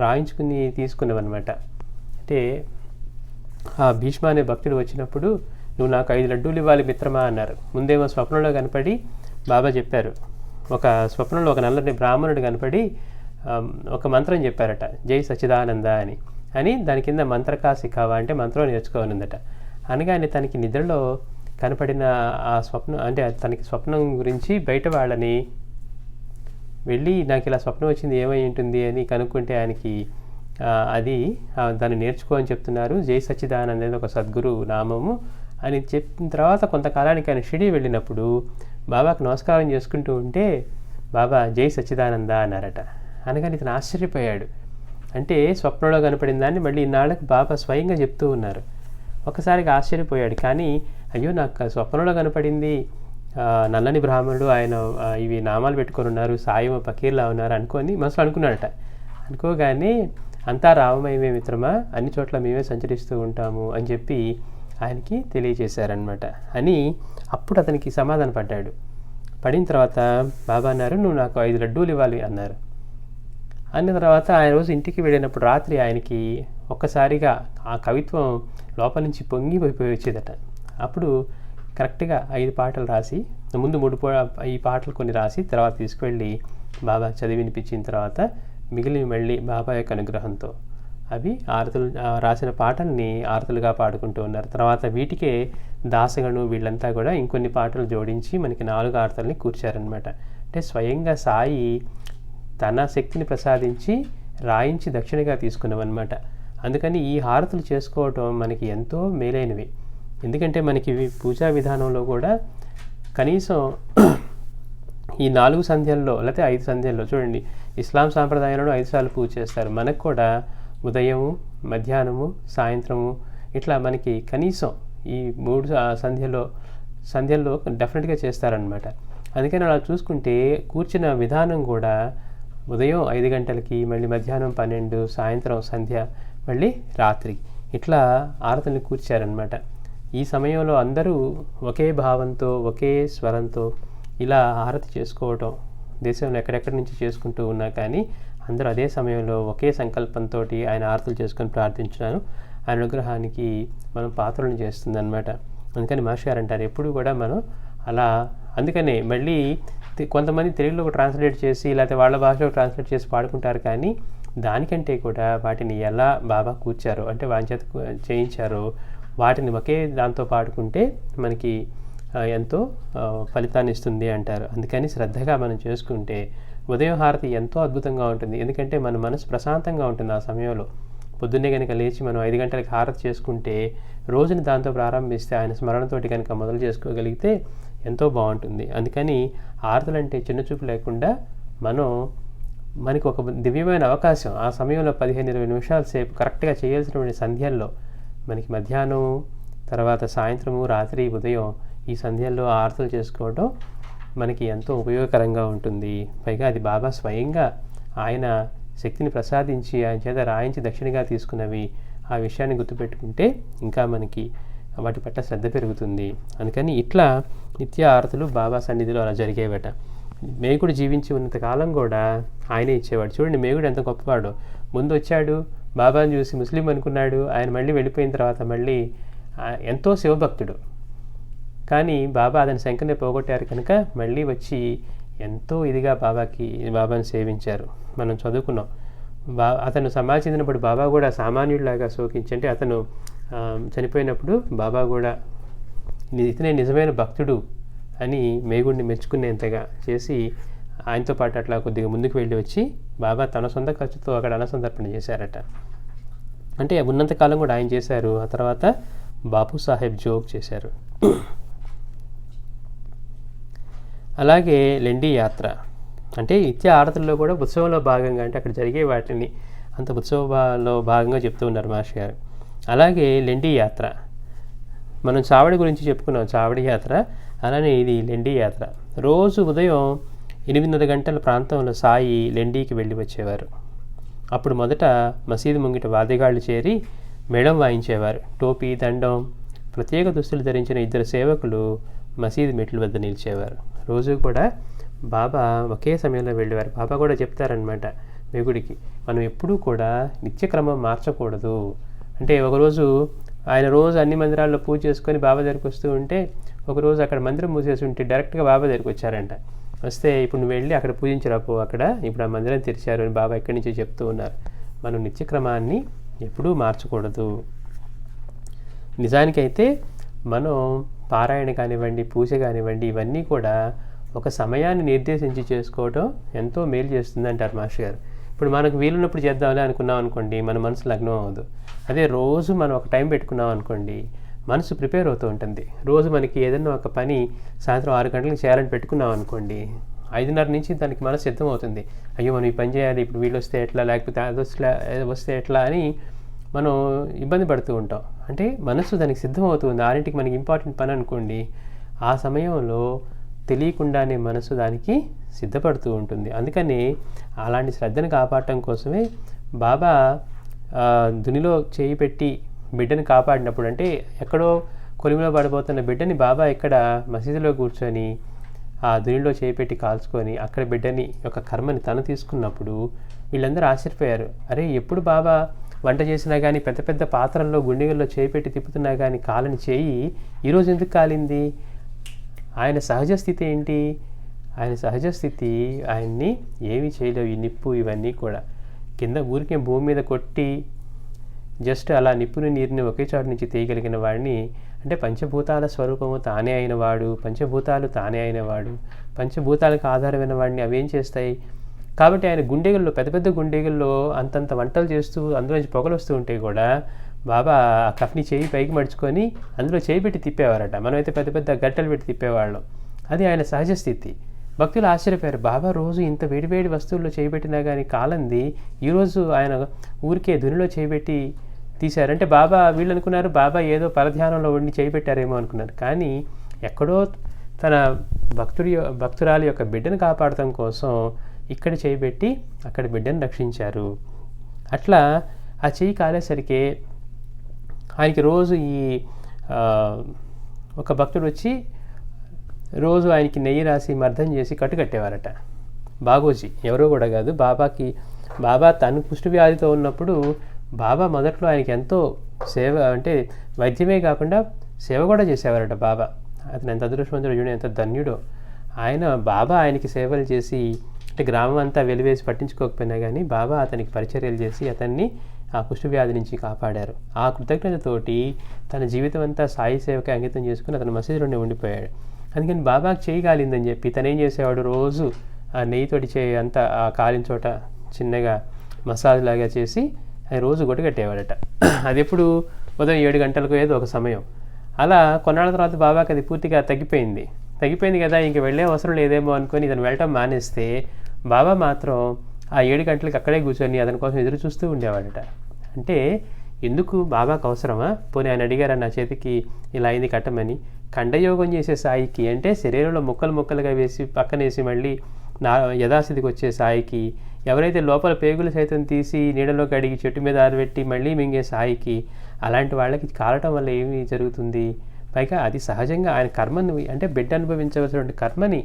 రాయించుకుని తీసుకున్నవన్నమాట. అంటే ఆ భీష్మ అనే భక్తుడు వచ్చినప్పుడు నువ్వు నాకు 5 లడ్డూలు ఇవ్వాలి మిత్రమా అన్నారు. ముందేమో స్వప్నంలో కనపడి బాబా చెప్పారు. ఒక స్వప్నంలో ఒక నల్లని బ్రాహ్మణుడు కనపడి ఒక మంత్రం చెప్పారట, జై సచ్చిదానంద అని దాని కింద మంత్రకా సిఖావా అంటే మంత్రం నేర్చుకోవాలందట. అనగానే తనకి నిద్రలో కనపడిన ఆ స్వప్నం, అంటే తనకి స్వప్నం గురించి బయట వాళ్ళని వెళ్ళి నాకు ఇలా స్వప్నం వచ్చింది ఏమై ఉంటుంది అని కనుక్కుంటే ఆయనకి అది దాన్ని నేర్చుకో అని చెప్తున్నారు. జై సచ్చిదానంద అనేది ఒక సద్గురు నామము అని చెప్పిన తర్వాత కొంతకాలానికి ఆయన షిరిడి వెళ్ళినప్పుడు బాబాకు నమస్కారం చేసుకుంటూ ఉంటే బాబా జై సచ్చిదానంద అన్నారట. అనగానే ఇతను ఆశ్చర్యపోయాడు. అంటే స్వప్నంలో కనపడిన దాన్ని మళ్ళీ ఇన్నాళ్ళకి బాబా స్వయంగా చెప్తూ ఉన్నారు. ఒకసారిగా ఆశ్చర్యపోయాడు. కానీ అయ్యో నాకు స్వప్నంలో కనపడింది నల్లని బ్రాహ్మణుడు, ఆయన ఇవి నామాలు పెట్టుకొని ఉన్నారు, సాయి పకీర్లా ఉన్నారు అనుకొని మనసులో అనుకున్నాడట. అనుకోగానే అంతా రామమయమే మిత్రమా, అన్ని చోట్ల మేమే సంచరిస్తూ ఉంటాము అని చెప్పి ఆయనకి తెలియజేశారనమాట. అని అప్పుడు అతనికి సమాధాన పడ్డాడు. పడిన తర్వాత బాబా అన్నారు, నువ్వు నాకు 5 లడ్డూలు ఇవ్వాలి అన్నారు. అన్న తర్వాత ఆయన రోజు ఇంటికి వెళ్ళినప్పుడు రాత్రి ఆయనకి ఒక్కసారిగా ఆ కవిత్వం లోపల నుంచి పొంగిపోయి వచ్చేదట. అప్పుడు కరెక్ట్గా 5 పాటలు రాసి, ముందు 3 ఈ పాటలు కొన్ని రాసి తర్వాత తీసుకువెళ్ళి బాబా చదివినిపించిన తర్వాత మిగిలిన మళ్ళీ బాబా యొక్క అనుగ్రహంతో అవి ఆరతులు రాసిన పాటల్ని ఆరతులుగా పాడుకుంటూ ఉన్నారు. తర్వాత వీటికే దాసగను వీళ్ళంతా కూడా ఇంకొన్ని పాటలు జోడించి మనకి 4 ఆరతుల్ని కూర్చారనమాట. అంటే స్వయంగా సాయి తన శక్తిని ప్రసాదించి రాయించి దక్షిణగా తీసుకున్నామన్నమాట. అందుకని ఈ హారతులు చేసుకోవటం మనకి ఎంతో మేలైనవి. ఎందుకంటే మనకి పూజా విధానంలో కూడా కనీసం ఈ 4 సంధ్యల్లో లేకపోతే 5 సంధ్యల్లో చూడండి, ఇస్లాం సాంప్రదాయంలో 5 సార్లు పూజ చేస్తారు. మనకు కూడా ఉదయము, మధ్యాహ్నము, సాయంత్రము ఇట్లా మనకి కనీసం ఈ 3 సంధ్యల్లో డెఫినెట్గా చేస్తారనమాట. అందుకని అలా చూసుకుంటే కూర్చున్న విధానం కూడా ఉదయం 5 గంటలకి, మళ్ళీ మధ్యాహ్నం 12, సాయంత్రం సంధ్య, మళ్ళీ రాత్రి ఇట్లా ఆరతుల్ని కూర్చారనమాట. ఈ సమయంలో అందరూ ఒకే భావంతో ఒకే స్వరంతో ఇలా హారతి చేసుకోవటం దేశంలో ఎక్కడెక్కడి నుంచి చేసుకుంటూ ఉన్నా కానీ అందరూ అదే సమయంలో ఒకే సంకల్పంతో ఆయన ఆరతులు చేసుకొని ప్రార్థించినాను. ఆయన అనుగ్రహానికి మనం పాత్రలను చేస్తుందన్నమాట. అందుకని మాస్టర్ గారు అంటారు ఎప్పుడు కూడా మనం అలా, అందుకనే మళ్ళీ కొంతమంది తెలుగులో ట్రాన్స్లేట్ చేసి లేకపోతే వాళ్ళ భాషలో ట్రాన్స్లేట్ చేసి పాడుకుంటారు. కానీ దానికంటే కూడా వాటిని ఎలా బాబా కూర్చారో అంటే వాని చేత చేయించారో వాటిని ఒకే దాంతో పాడుకుంటే మనకి ఎంతో ఫలితాన్ని ఇస్తుంది అంటారు. అందుకని శ్రద్ధగా మనం చేసుకుంటే ఉదయం హారతి ఎంతో అద్భుతంగా ఉంటుంది. ఎందుకంటే మన మనసు ప్రశాంతంగా ఉంటుంది ఆ సమయంలో. పొద్దున్నే కనుక లేచి మనం 5 గంటలకు హారతి చేసుకుంటే రోజుని దాంతో ప్రారంభిస్తే ఆయన స్మరణతోటి కనుక మొదలు చేసుకోగలిగితే ఎంతో బాగుంటుంది. అందుకని హారతులు అంటే చిన్న చూపు లేకుండా మనకి ఒక దివ్యమైన అవకాశం ఆ సమయంలో 15-20 నిమిషాల సేపు కరెక్ట్గా చేయాల్సినటువంటి సంధ్యల్లో మనకి మధ్యాహ్నం, తర్వాత సాయంత్రము, రాత్రి, ఉదయం ఈ సంధ్యల్లో ఆరతులు చేసుకోవడం మనకి ఎంతో ఉపయోగకరంగా ఉంటుంది. పైగా అది బాబా స్వయంగా ఆయన శక్తిని ప్రసాదించి ఆయన చేత రాయించి దక్షిణగా తీసుకున్నవి. ఆ విషయాన్ని గుర్తుపెట్టుకుంటే ఇంకా మనకి వాటి పట్ల శ్రద్ధ పెరుగుతుంది. అందుకని ఇట్లా నిత్య ఆరతులు బాబా సన్నిధిలో అలా జరిగేవట. మేగుడు జీవించి ఉన్నంతకాలం కూడా ఆయనే ఇచ్చేవాడు. చూడండి మేగుడు ఎంత గొప్పవాడో. ముందు వచ్చాడు, బాబాని చూసి ముస్లిం అనుకున్నాడు. ఆయన మళ్ళీ వెళ్ళిపోయిన తర్వాత మళ్ళీ ఎంతో శివభక్తుడు. కానీ బాబా అతని శంకర్ని పోగొట్టారు కనుక మళ్ళీ వచ్చి ఎంతో ఇదిగా బాబాని సేవించారు. మనం చదువుకున్నాం. అతను సమాధి చెందినప్పుడు బాబా కూడా సామాన్యుడిలాగా శోకించి, అంటే అతను చనిపోయినప్పుడు బాబా కూడా ఇతనే నిజమైన భక్తుడు అని మేగుడిని మెచ్చుకునేంతగా చేసి ఆయనతో పాటు అట్లా కొద్దిగా ముందుకు వెళ్ళి వచ్చి బాబా తన సొంత ఖర్చుతో అక్కడ అన్నసంతర్పణ చేశారట. అంటే ఉన్నంతకాలం కూడా ఆయన చేశారు. ఆ తర్వాత బాపు సాహెబ్ జోగ్ చేశారు. అలాగే లెండి యాత్ర అంటే నిత్య ఆరతుల్లో కూడా ఉత్సవంలో భాగంగా, అంటే అక్కడ జరిగే వాటిని అంత ఉత్సవంలో భాగంగా చెప్తూ ఉన్నారు మాస్టర్ గారు. అలాగే లెండి యాత్ర, మనం చావడి గురించి చెప్పుకున్నాం, చావడి యాత్ర. అలానే ఇది లెండి యాత్ర. రోజు ఉదయం 8:30 గంటల ప్రాంతంలో సాయి లెండికి వెళ్ళి వచ్చేవారు. అప్పుడు మొదట మసీదు ముంగిట వాద్యగాళ్ళు చేరి మేళం వాయించేవారు. టోపీ, దండం, ప్రత్యేక దుస్తులు ధరించిన 2 సేవకులు మసీదు మెట్ల వద్ద నిలిచేవారు. రోజు కూడా బాబా ఒకే సమయంలో వెళ్ళేవారు. బాబా కూడా చెప్తారనమాట మేగుడికి, మనం ఎప్పుడూ కూడా నిత్యక్రమం మార్చకూడదు. అంటే ఒకరోజు ఆయన రోజు అన్ని మందిరాల్లో పూజ చేసుకొని బాబా దగ్గరికి వస్తూ ఉంటే ఒకరోజు అక్కడ మందిరం మూసేసి ఉంటే డైరెక్ట్గా బాబా దగ్గరికి వచ్చారంట. వస్తే ఇప్పుడు నువ్వు వెళ్ళి అక్కడ పూజించరాపో, అక్కడ ఇప్పుడు ఆ మందిరం తెరిచారు అని బాబా ఎక్కడి నుంచో చెప్తూ ఉన్నారు. మనం నిత్యక్రమాన్ని ఎప్పుడూ మార్చకూడదు. నిజానికైతే మనం పారాయణ కానివ్వండి, పూజ కానివ్వండి, ఇవన్నీ కూడా ఒక సమయాన్ని నిర్దేశించి చేసుకోవటం ఎంతో మేలు చేస్తుంది అంటారు మాస్టర్ గారు. ఇప్పుడు మనకు వీలున్నప్పుడు చేద్దామని అనుకున్నాం అనుకోండి, మన మనసు లగ్నం అవ్వదు. అదే రోజు మనం ఒక టైం పెట్టుకున్నాం అనుకోండి, మనసు ప్రిపేర్ అవుతూ ఉంటుంది. రోజు మనకి ఏదైనా ఒక పని సాయంత్రం 6 గంటలకు చేయాలని పెట్టుకున్నాం అనుకోండి, 5:30 నుంచి దానికి మనసు సిద్ధం అవుతుంది. అయ్యో మనం ఈ పని చేయాలి, ఇప్పుడు వీళ్ళు వస్తే ఎట్లా, లేకపోతే అది వస్తే ఎట్లా అని మనం ఇబ్బంది పడుతూ ఉంటాం. అంటే మనసు దానికి సిద్ధం అవుతుంది. 6ంటికి మనకి ఇంపార్టెంట్ పని అనుకోండి, ఆ సమయంలో తెలియకుండానే మనసు దానికి సిద్ధపడుతూ ఉంటుంది. అందుకని అలాంటి శ్రద్ధను కాపాడటం కోసమే బాబా దునిలో చేయి పెట్టి బిడ్డను కాపాడినప్పుడు, అంటే ఎక్కడో కొలిమిలో పడిపోతున్న బిడ్డని బాబా ఇక్కడ మసీదులో కూర్చొని ఆ దునిలో చేయి పెట్టి కాల్చుకొని అక్కడ బిడ్డని యొక్క కర్మని తను తీసుకున్నప్పుడు వీళ్ళందరూ ఆశ్చర్యపోయారు. అరే ఎప్పుడు బాబా వంట చేసినా కానీ, పెద్ద పెద్ద పాత్రల్లో గుండెల్లో చేయి పెట్టి తిప్పుతున్నా కానీ కాలని చేయి ఈరోజు ఎందుకు కాలింది? ఆయన సహజ స్థితి ఏంటి? ఆయన సహజ స్థితి ఆయన్ని ఏమీ చేయలేవు. ఈ నిప్పు ఇవన్నీ కూడా కింద ఊరికే భూమి మీద కొట్టి జస్ట్ అలా నిప్పుని నీరుని ఒకే చోటు నుంచి తీయగలిగిన వాడిని, అంటే పంచభూతాల స్వరూపము తానే అయిన వాడు, పంచభూతాలు తానే అయిన వాడు, పంచభూతాలకు ఆధారమైన వాడిని అవేం చేస్తాయి? కాబట్టి ఆయన గుండెగల్లో, పెద్ద పెద్ద గుండెగల్లో అంతంత వంటలు చేస్తూ అందులోంచి పొగలు వస్తూ ఉంటే కూడా బాబా ఆ కఫ్ని చేయి పైకి మడుచుకొని అందులో చేయి పెట్టి తిప్పేవారట. మనమైతే పెద్ద పెద్ద గట్టలు పెట్టి తిప్పేవాళ్ళం. అది ఆయన సహజ స్థితి. భక్తులు ఆశ్చర్యపోయారు. బాబా రోజు ఇంత వేడివేడి వస్తువుల్లో చేయబెట్టినా కానీ కాలంది, ఈరోజు ఆయన ఊరికే దునిలో చేయబెట్టి తీశారంటే బాబా, వీళ్ళు అనుకున్నారు బాబా ఏదో పరధ్యానంలో ఉండి చేయబెట్టారేమో అనుకున్నారు. కానీ ఎక్కడో తన భక్తురాలి యొక్క బిడ్డను కాపాడటం కోసం ఇక్కడ చేయబెట్టి అక్కడ బిడ్డను రక్షించారు. అట్లా ఆ చెయ్యి కాలేసరికి ఆయనకి రోజు ఒక భక్తుడు వచ్చి రోజు ఆయనకి నెయ్యి రాసి మర్దం చేసి కట్టుకట్టేవారట. బాగోజీ ఎవరో కూడా కాదు, బాబా తను కుష్టు వ్యాధితో ఉన్నప్పుడు బాబా మొదట్లో ఆయనకి ఎంతో సేవ, అంటే వైద్యమే కాకుండా సేవ కూడా చేసేవారట బాబా. అతను ఎంత అదృష్టవంతుడు చూడండి, ఎంత ధన్యుడో. బాబా ఆయనకి సేవలు చేసి, అంటే గ్రామం అంతా వెలివేసి పట్టించుకోకపోయినా కానీ బాబా అతనికి పరిచర్యలు చేసి అతన్ని ఆ కుష్టు వ్యాధి నుంచి కాపాడారు. ఆ కృతజ్ఞతతోటి తన జీవితం అంతా సాయి సేవకి అంకితం చేసుకుని అతను మసీదులోనే ఉండిపోయాడు. అందుకని బాబాకి చేయి కాలిందని చెప్పి తను ఏం చేసేవాడు, రోజు ఆ నెయ్యితోటి చేయి అంతా ఆ కాలిన చోట చిన్నగా మసాజ్ లాగా చేసి ఆయన రోజు గొట్టగట్టేవాడట. అది ఎప్పుడు ఉదయం 7 గంటలకు ఏదో ఒక సమయం. అలా కొన్నాళ్ళ తర్వాత బాబాకి అది పూర్తిగా తగ్గిపోయింది కదా, ఇంక వెళ్ళే అవసరం లేదేమో అనుకొని ఇతను వెళ్ళటం మానేస్తే బాబా మాత్రం ఆ 7 గంటలకు అక్కడే కూర్చొని అతని కోసం ఎదురు చూస్తూ ఉండేవాడట. అంటే ఎందుకు బాబాకు అవసరమా? పోనీ ఆయన అడిగారా నా చేతికి ఇలా అయింది కట్టమని? ఖండయోగం చేసే సాయికి, అంటే శరీరంలో ముక్కలుగా వేసి పక్కనేసి మళ్ళీ యథాస్థితికి వచ్చే సాయికి, ఎవరైతే లోపల పేగులు సైతం తీసి నీడలో కడిగి చెట్టు మీద ఆరబెట్టి మళ్ళీ మింగే సాయికి, అలాంటి వాళ్ళకి కాలటం వల్ల ఏమి జరుగుతుంది? పైగా అది సహజంగా ఆయన కర్మను, అంటే బిడ్డ అనుభవించవలసినటువంటి కర్మని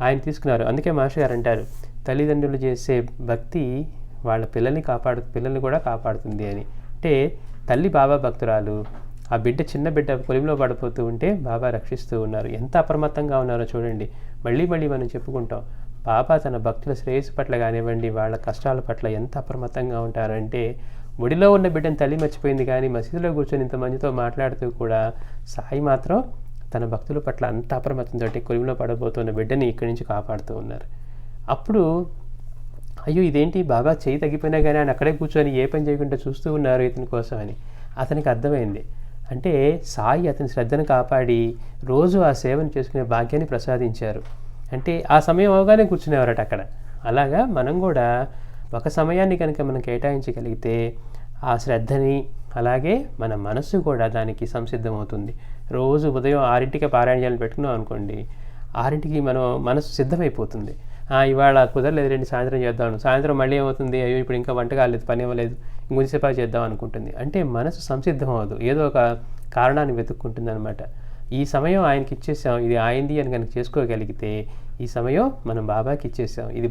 ఆయన తీసుకున్నారు. అందుకే మాస్టర్ గారు అంటారు, తల్లిదండ్రులు చేసే భక్తి వాళ్ళ పిల్లల్ని కూడా కాపాడుతుంది అని. అంటే తల్లి బాబా భక్తురాలు, ఆ చిన్న బిడ్డ కొలిమిలో పడిపోతూ ఉంటే బాబా రక్షిస్తూ ఉన్నారు. ఎంత అప్రమత్తంగా ఉన్నారో చూడండి. మళ్ళీ మనం చెప్పుకుంటాం, బాబా తన భక్తుల శ్రేయస్సు పట్ల కానివ్వండి, వాళ్ళ కష్టాల పట్ల ఎంత అప్రమత్తంగా ఉంటారంటే, ఒడిలో ఉన్న బిడ్డను తల్లి మర్చిపోయింది కానీ మసీదులో కూర్చొని ఇంతమందితో మాట్లాడుతూ కూడా సాయి మాత్రం తన భక్తుల పట్ల అంత అప్రమత్తంతో కొలిమిలో పడబోతున్న బిడ్డని ఇక్కడి నుంచి కాపాడుతూ ఉన్నారు. అప్పుడు అయ్యో ఇదేంటి, బాబా చేయి తగ్గిపోయినా కానీ ఆయన అక్కడే కూర్చొని ఏ పని చేయకుండా చూస్తూ ఉన్నారు ఇతని కోసం అని అతనికి అర్థమైంది. అంటే సాయి అతని శ్రద్ధను కాపాడి రోజు ఆ సేవను చేసుకునే భాగ్యాన్ని ప్రసాదించారు. అంటే ఆ సమయం అవగానే కూర్చునేవారట అక్కడ. అలాగా మనం కూడా ఒక సమయాన్ని కనుక మనం కేటాయించగలిగితే ఆ శ్రద్ధని, అలాగే మన మనస్సు కూడా దానికి సంసిద్ధమవుతుంది. రోజు ఉదయం 6ంటికి పారాయణ చేయాలని పెట్టుకున్నాం అనుకోండి, 6ంటికి మనసు సిద్ధమైపోతుంది. ఇవాళ కుదరలేదు రండి సాయంత్రం చేద్దాం, సాయంత్రం మళ్ళీ ఏమవుతుంది, అయ్యో ఇప్పుడు ఇంకా వంట కాలేదు, పని ఇవ్వలేదు, ఇంకొంచెంసేపు చేద్దాం అనుకుంటుంది. అంటే మనసు సంసిద్ధం అవ్వదు, ఏదో ఒక కారణాన్ని వెతుక్కుంటుంది అనమాట. ఈ సమయం ఆయనకి ఇచ్చేసాం, ఇది ఆయనది అని కనుక చేసుకోగలిగితే ఈ సమయం మనం బాబాకి ఇచ్చేసాం, ఇది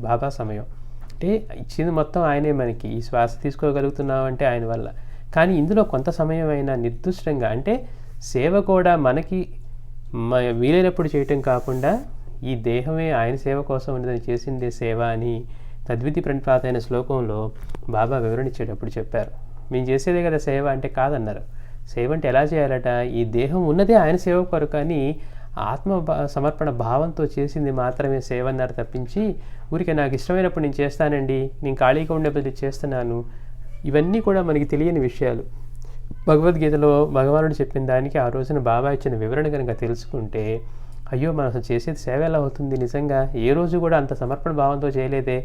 బాబా సమయం. అంటే ఇచ్చింది మొత్తం ఆయనే మనకి. ఈ శ్వాస తీసుకోగలుగుతున్నాం అంటే ఆయన వల్ల. కానీ ఇందులో కొంత సమయం అయినా నిర్దిష్టంగా, అంటే సేవ కూడా మనకి వీలైనప్పుడు చేయటం కాకుండా ఈ దేహమే ఆయన సేవ కోసం ఉండదని చేసిందే సేవ అని తద్విధి ప్రణిపాత అయిన శ్లోకంలో బాబా వివరణ ఇచ్చేటప్పుడు చెప్పారు. మేము చేసేదే కదా సేవ అంటే కాదన్నారు. సేవ అంటే ఎలా చేయాలట, ఈ దేహం ఉన్నదే ఆయన సేవ కొరకు, కానీ సమర్పణ భావంతో చేసింది మాత్రమే సేవ అన్నారు తప్పించి ఊరికే నాకు ఇష్టమైనప్పుడు నేను చేస్తానండి, నేను ఖాళీగా ఉండేప్పుడు చేస్తున్నాను, ఇవన్నీ కూడా మనకి తెలియని విషయాలు. భగవద్గీతలో భగవానుడు చెప్పిన దానికి ఆ రోజున బాబా ఇచ్చిన వివరణ కనుక తెలుసుకుంటే, అయ్యో మనం అసలు చేసేది సేవ ఎలా అవుతుంది, నిజంగా ఏ రోజు కూడా అంత సమర్పణ భావంతో చేయలేదే,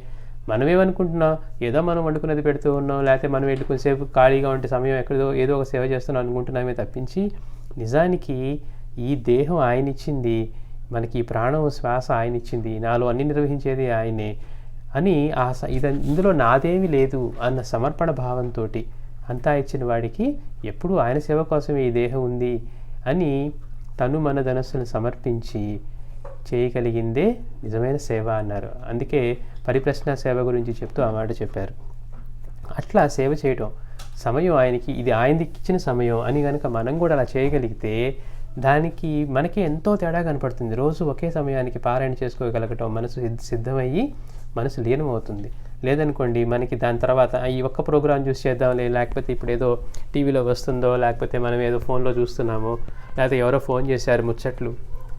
మనమేమనుకుంటున్నాం ఏదో మనం వండుకున్నది పెడుతూ ఉన్నాం, లేకపోతే మనం వెళ్ళి కొంచెంసేపు ఖాళీగా ఉంటే సమయం ఎక్కడో ఏదో ఒక సేవ చేస్తున్నాం అనుకుంటున్నామే తప్పించి, నిజానికి ఈ దేహం ఆయన ఇచ్చింది, మనకి ఈ ప్రాణం శ్వాస ఆయన ఇచ్చింది, నాలో అన్ని నిర్వహించేది ఆయనే అని ఇందులో నాదేమీ లేదు అన్న సమర్పణ భావంతో అంతా ఇచ్చిన వాడికి ఎప్పుడూ ఆయన సేవ కోసమే ఈ దేహం ఉంది అని తను మన ధనస్సును సమర్పించి చేయగలిగిందే నిజమైన సేవ అన్నారు. అందుకే పరిప్రశ్న సేవ గురించి చెప్తూ ఆ మాట చెప్పారు. అట్లా సేవ చేయటం, సమయం ఆయనకి ఇది ఆయనకి ఇచ్చిన సమయం అని కనుక మనం కూడా అలా చేయగలిగితే దానికి మనకి ఎంతో తేడా కనపడుతుంది. రోజు ఒకే సమయానికి పారాయణ చేసుకోగలగటం మనసు సిద్ధమయ్యి మనసు లీనమవుతుంది. లేదనుకోండి మనకి దాని తర్వాత ఈ ఒక్క ప్రోగ్రాం చూసి చేద్దాంలే, లేకపోతే ఇప్పుడు ఏదో టీవీలో వస్తుందో, లేకపోతే మనం ఏదో ఫోన్లో చూస్తున్నామో, లేకపోతే ఎవరో ఫోన్ చేశారు ముచ్చట్లు,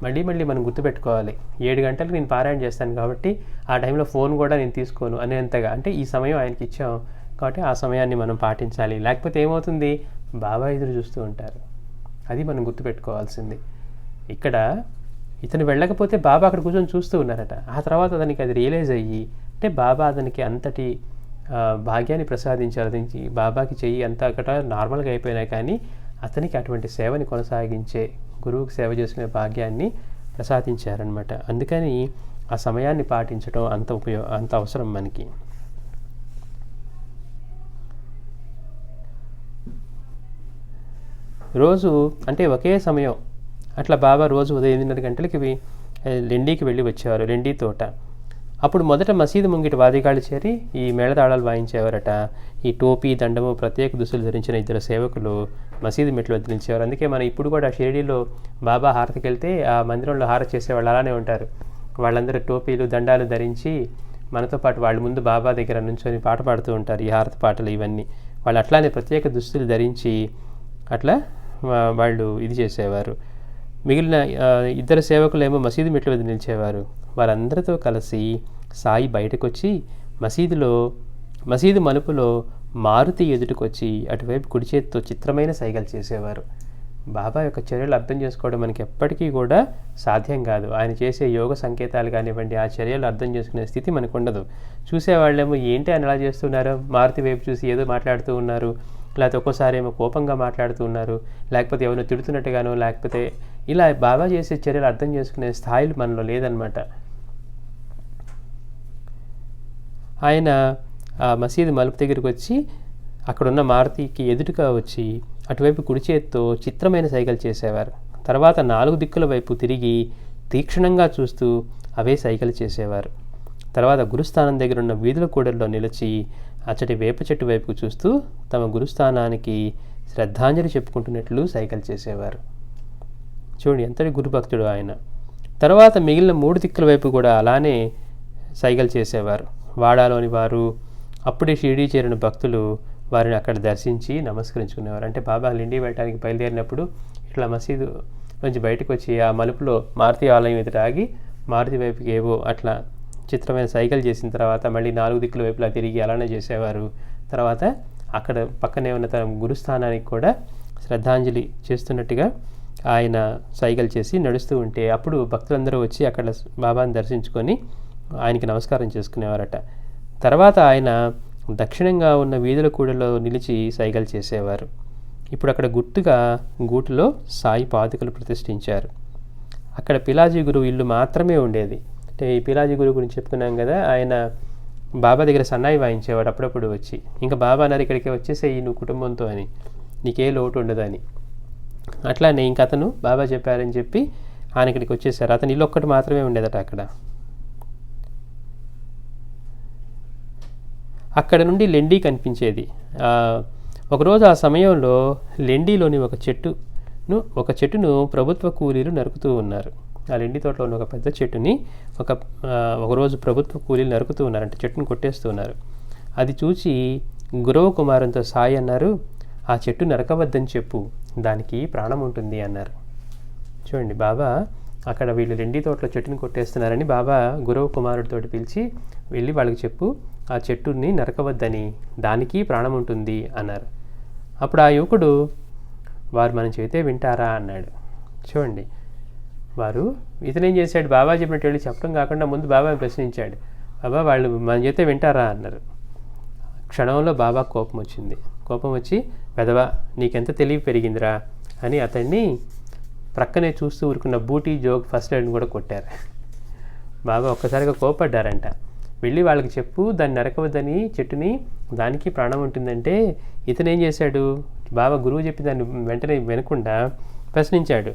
మళ్ళీ మనం గుర్తుపెట్టుకోవాలి 7 గంటలకు నేను పారాయణ చేస్తాను కాబట్టి ఆ టైంలో ఫోన్ కూడా నేను తీసుకోను అనేంతగా, అంటే ఈ సమయం ఆయనకి ఇచ్చాం కాబట్టి ఆ సమయాన్ని మనం పాటించాలి. లేకపోతే ఏమవుతుంది, బాబా ఎదురు చూస్తూ ఉంటారు. అది మనం గుర్తుపెట్టుకోవాల్సింది. ఇక్కడ ఇతను వెళ్ళకపోతే బాబా అక్కడ కూర్చొని చూస్తూ ఉన్నారట. ఆ తర్వాత అతనికి అది రియలైజ్ అయ్యి, అంటే బాబా అతనికి అంతటి భాగ్యాన్ని ప్రసాదించారు. అతనికి బాబాకి చెయ్యి అంతా అక్కడ నార్మల్గా అయిపోయినా కానీ అతనికి అటువంటి సేవని కొనసాగించే, గురువుకి సేవ చేసుకునే భాగ్యాన్ని ప్రసాదించారనమాట. అందుకని ఆ సమయాన్ని పాటించడం అంత అవసరం మనకి. రోజు అంటే ఒకే సమయం అట్లా బాబా రోజు ఉదయం 8:30 గంటలకి లెండీకి వెళ్ళి వచ్చేవారు, లెండీ తోట. అప్పుడు మొదట మసీదు ముంగిటి వాదిగాళ్ళు చేరి ఈ మేళతాళాలు వాయించేవారట. ఈ టోపీ దండము ప్రత్యేక దుస్తులు ధరించిన 2 సేవకులు మసీదు మెట్లు వదిలించేవారు. అందుకే మనం ఇప్పుడు కూడా షిరిడీలో బాబా హారతికి వెళ్తే ఆ మందిరంలో హారతి చేసేవాళ్ళు అలానే ఉంటారు. వాళ్ళందరూ టోపీలు దండాలు ధరించి మనతో పాటు వాళ్ళ ముందు బాబా దగ్గర నుంచొని పాట పాడుతూ ఉంటారు. ఈ హారతి పాటలు ఇవన్నీ వాళ్ళు అట్లానే ప్రత్యేక దుస్తులు ధరించి అట్లా వాళ్ళు ఇది చేసేవారు. మిగిలిన 2 సేవకులేమో మసీదు మెట్ల వద్ద నిలిచేవారు. వారందరితో కలిసి సాయి బయటకు వచ్చి మసీదు మలుపులో మారుతి ఎదుటికొచ్చి అటువైపు కుడి చేతితో చిత్రమైన సైగలు చేసేవారు. బాబా యొక్క చర్యలు అర్థం చేసుకోవడం మనకి ఎప్పటికీ కూడా సాధ్యం కాదు. ఆయన చేసే యోగ సంకేతాలు కానివ్వండి, ఆ చర్యలు అర్థం చేసుకునే స్థితి మనకు ఉండదు. చూసేవాళ్ళేమో ఏంటి అని అలా చేస్తున్నారు, మారుతి వైపు చూసి ఏదో మాట్లాడుతూ ఉన్నారు, లేకపోతే ఒక్కోసారి ఏమో కోపంగా మాట్లాడుతూ ఉన్నారు, లేకపోతే ఎవరినో తిడుతున్నట్టుగానో, లేకపోతే ఇలా బాబా చేసే చర్యలు అర్థం చేసుకునే స్థాయిలు మనలో లేదనమాట. ఆయన ఆ మసీదు మలుపు దగ్గరికి వచ్చి అక్కడున్న మారుతికి ఎదురుగా వచ్చి అటువైపు కుడి చేత్తో చిత్రమైన సైగలు చేసేవారు. తర్వాత 4 దిక్కుల వైపు తిరిగి తీక్షణంగా చూస్తూ అవే సైగలు చేసేవారు. తర్వాత గురుస్థానం దగ్గర ఉన్న వీధుల కూడల్లో నిలిచి అచ్చటి వేప చెట్టు వైపుకు చూస్తూ తమ గురుస్థానానికి శ్రద్ధాంజలి చెప్పుకుంటున్నట్లు సైగలు చేసేవారు. చూడండి ఎంతటి గురుభక్తుడు ఆయన. తర్వాత మిగిలిన 3 దిక్కుల వైపు కూడా అలానే సైగలు చేసేవారు. వాడాలోని వారు, అప్పుడే షిరిడీ చేరిన భక్తులు వారిని అక్కడ దర్శించి నమస్కరించుకునేవారు. అంటే బాబా లిండి వెళ్ళడానికి బయలుదేరినప్పుడు ఇట్లా మసీదు నుంచి బయటకు వచ్చి ఆ మలుపులో మారుతి ఆలయం ఎదుట ఆగి మారుతి వైపుకి ఏవో అట్లా చిత్రమైన సైకిల్ చేసిన తర్వాత మళ్ళీ 4 దిక్కుల వైపులా తిరిగి అలానే చేసేవారు. తర్వాత అక్కడ పక్కనే ఉన్న తన గురుస్థానానికి కూడా శ్రద్ధాంజలి చేస్తున్నట్టుగా ఆయన సైకిల్ చేసి నడుస్తూ ఉంటే అప్పుడు భక్తులందరూ వచ్చి అక్కడ బాబాని దర్శించుకొని ఆయనకి నమస్కారం చేసుకునేవారట. తర్వాత ఆయన దక్షిణంగా ఉన్న వీధుల కూడలో నిలిచి సైగలు చేసేవారు. ఇప్పుడు అక్కడ గుర్తుగా గూటులో సాయి పాదుకలు ప్రతిష్ఠించారు. అక్కడ పిలాజీ గురువు ఇల్లు మాత్రమే ఉండేది. అంటే ఈ పిలాజీ గురువు గురించి చెప్పుకున్నాం కదా, ఆయన బాబా దగ్గర సన్నాయి వాయించేవాడు అప్పుడప్పుడు వచ్చి. ఇంకా బాబా అన్నారు ఇక్కడికి వచ్చేసేయి నువ్వు కుటుంబంతో అని, నీకే లోటు ఉండదని. అట్లానే ఇంక అతను బాబా చెప్పారని చెప్పి ఆయన ఇక్కడికి వచ్చేసారు. అతని ఇల్లు ఒక్కటి మాత్రమే ఉండేదట అక్కడ. అక్కడ నుండి లెండీ కనిపించేది. ఒకరోజు ఆ సమయంలో లెండీలోని ఒక చెట్టును ప్రభుత్వ కూలీలు నరుకుతూ ఉన్నారు. ఆ లెండి తోటలోని ఒక పెద్ద చెట్టుని ఒకరోజు ప్రభుత్వ కూలీలు నరుకుతూ ఉన్నారు, అంటే చెట్టును కొట్టేస్తూ ఉన్నారు. అది చూసి గురవ కుమారంతో సాయి అన్నారు, ఆ చెట్టు నరకవద్దని చెప్పు, దానికి ప్రాణం ఉంటుంది అన్నారు. చూడండి బాబా అక్కడ వీళ్ళు రెండి తోటలో చెట్టుని కొట్టేస్తున్నారని బాబా గురువు కుమారుడితోటి పిలిచి వెళ్ళి వాళ్ళకి చెప్పు, ఆ చెట్టుని నరకవద్దని, దానికి ప్రాణం ఉంటుంది అన్నారు. అప్పుడు ఆ యువకుడు, వారు మనం చెబితే వింటారా అన్నాడు. చూడండి, వారు ఇతనేం చేశాడు, బాబా చెప్పినట్టు వెళ్ళి చెప్పడం కాకుండా ముందు బాబాని ప్రశ్నించాడు. బాబా వాళ్ళు మనం చెబితే వింటారా అన్నారు. క్షణంలో బాబా కోపం వచ్చింది. కోపం వచ్చి, పెదవా నీకెంత తెలివి పెరిగిందిరా అని అతన్ని ప్రక్కనే చూస్తూ ఊరుకున్న బూటీ, జోగ్, ఫస్ట్ ఎయిడ్ని కూడా కొట్టారు. బాబా ఒక్కసారిగా కోపడ్డారంట. వెళ్ళి వాళ్ళకి చెప్పు, దాన్ని నరకవద్దని చెట్టుని, దానికి ప్రాణం ఉంటుందంటే ఇతను ఏం చేశాడు, బాబా గురువు చెప్పి దాన్ని వెంటనే వినకుండా ప్రశ్నించాడు.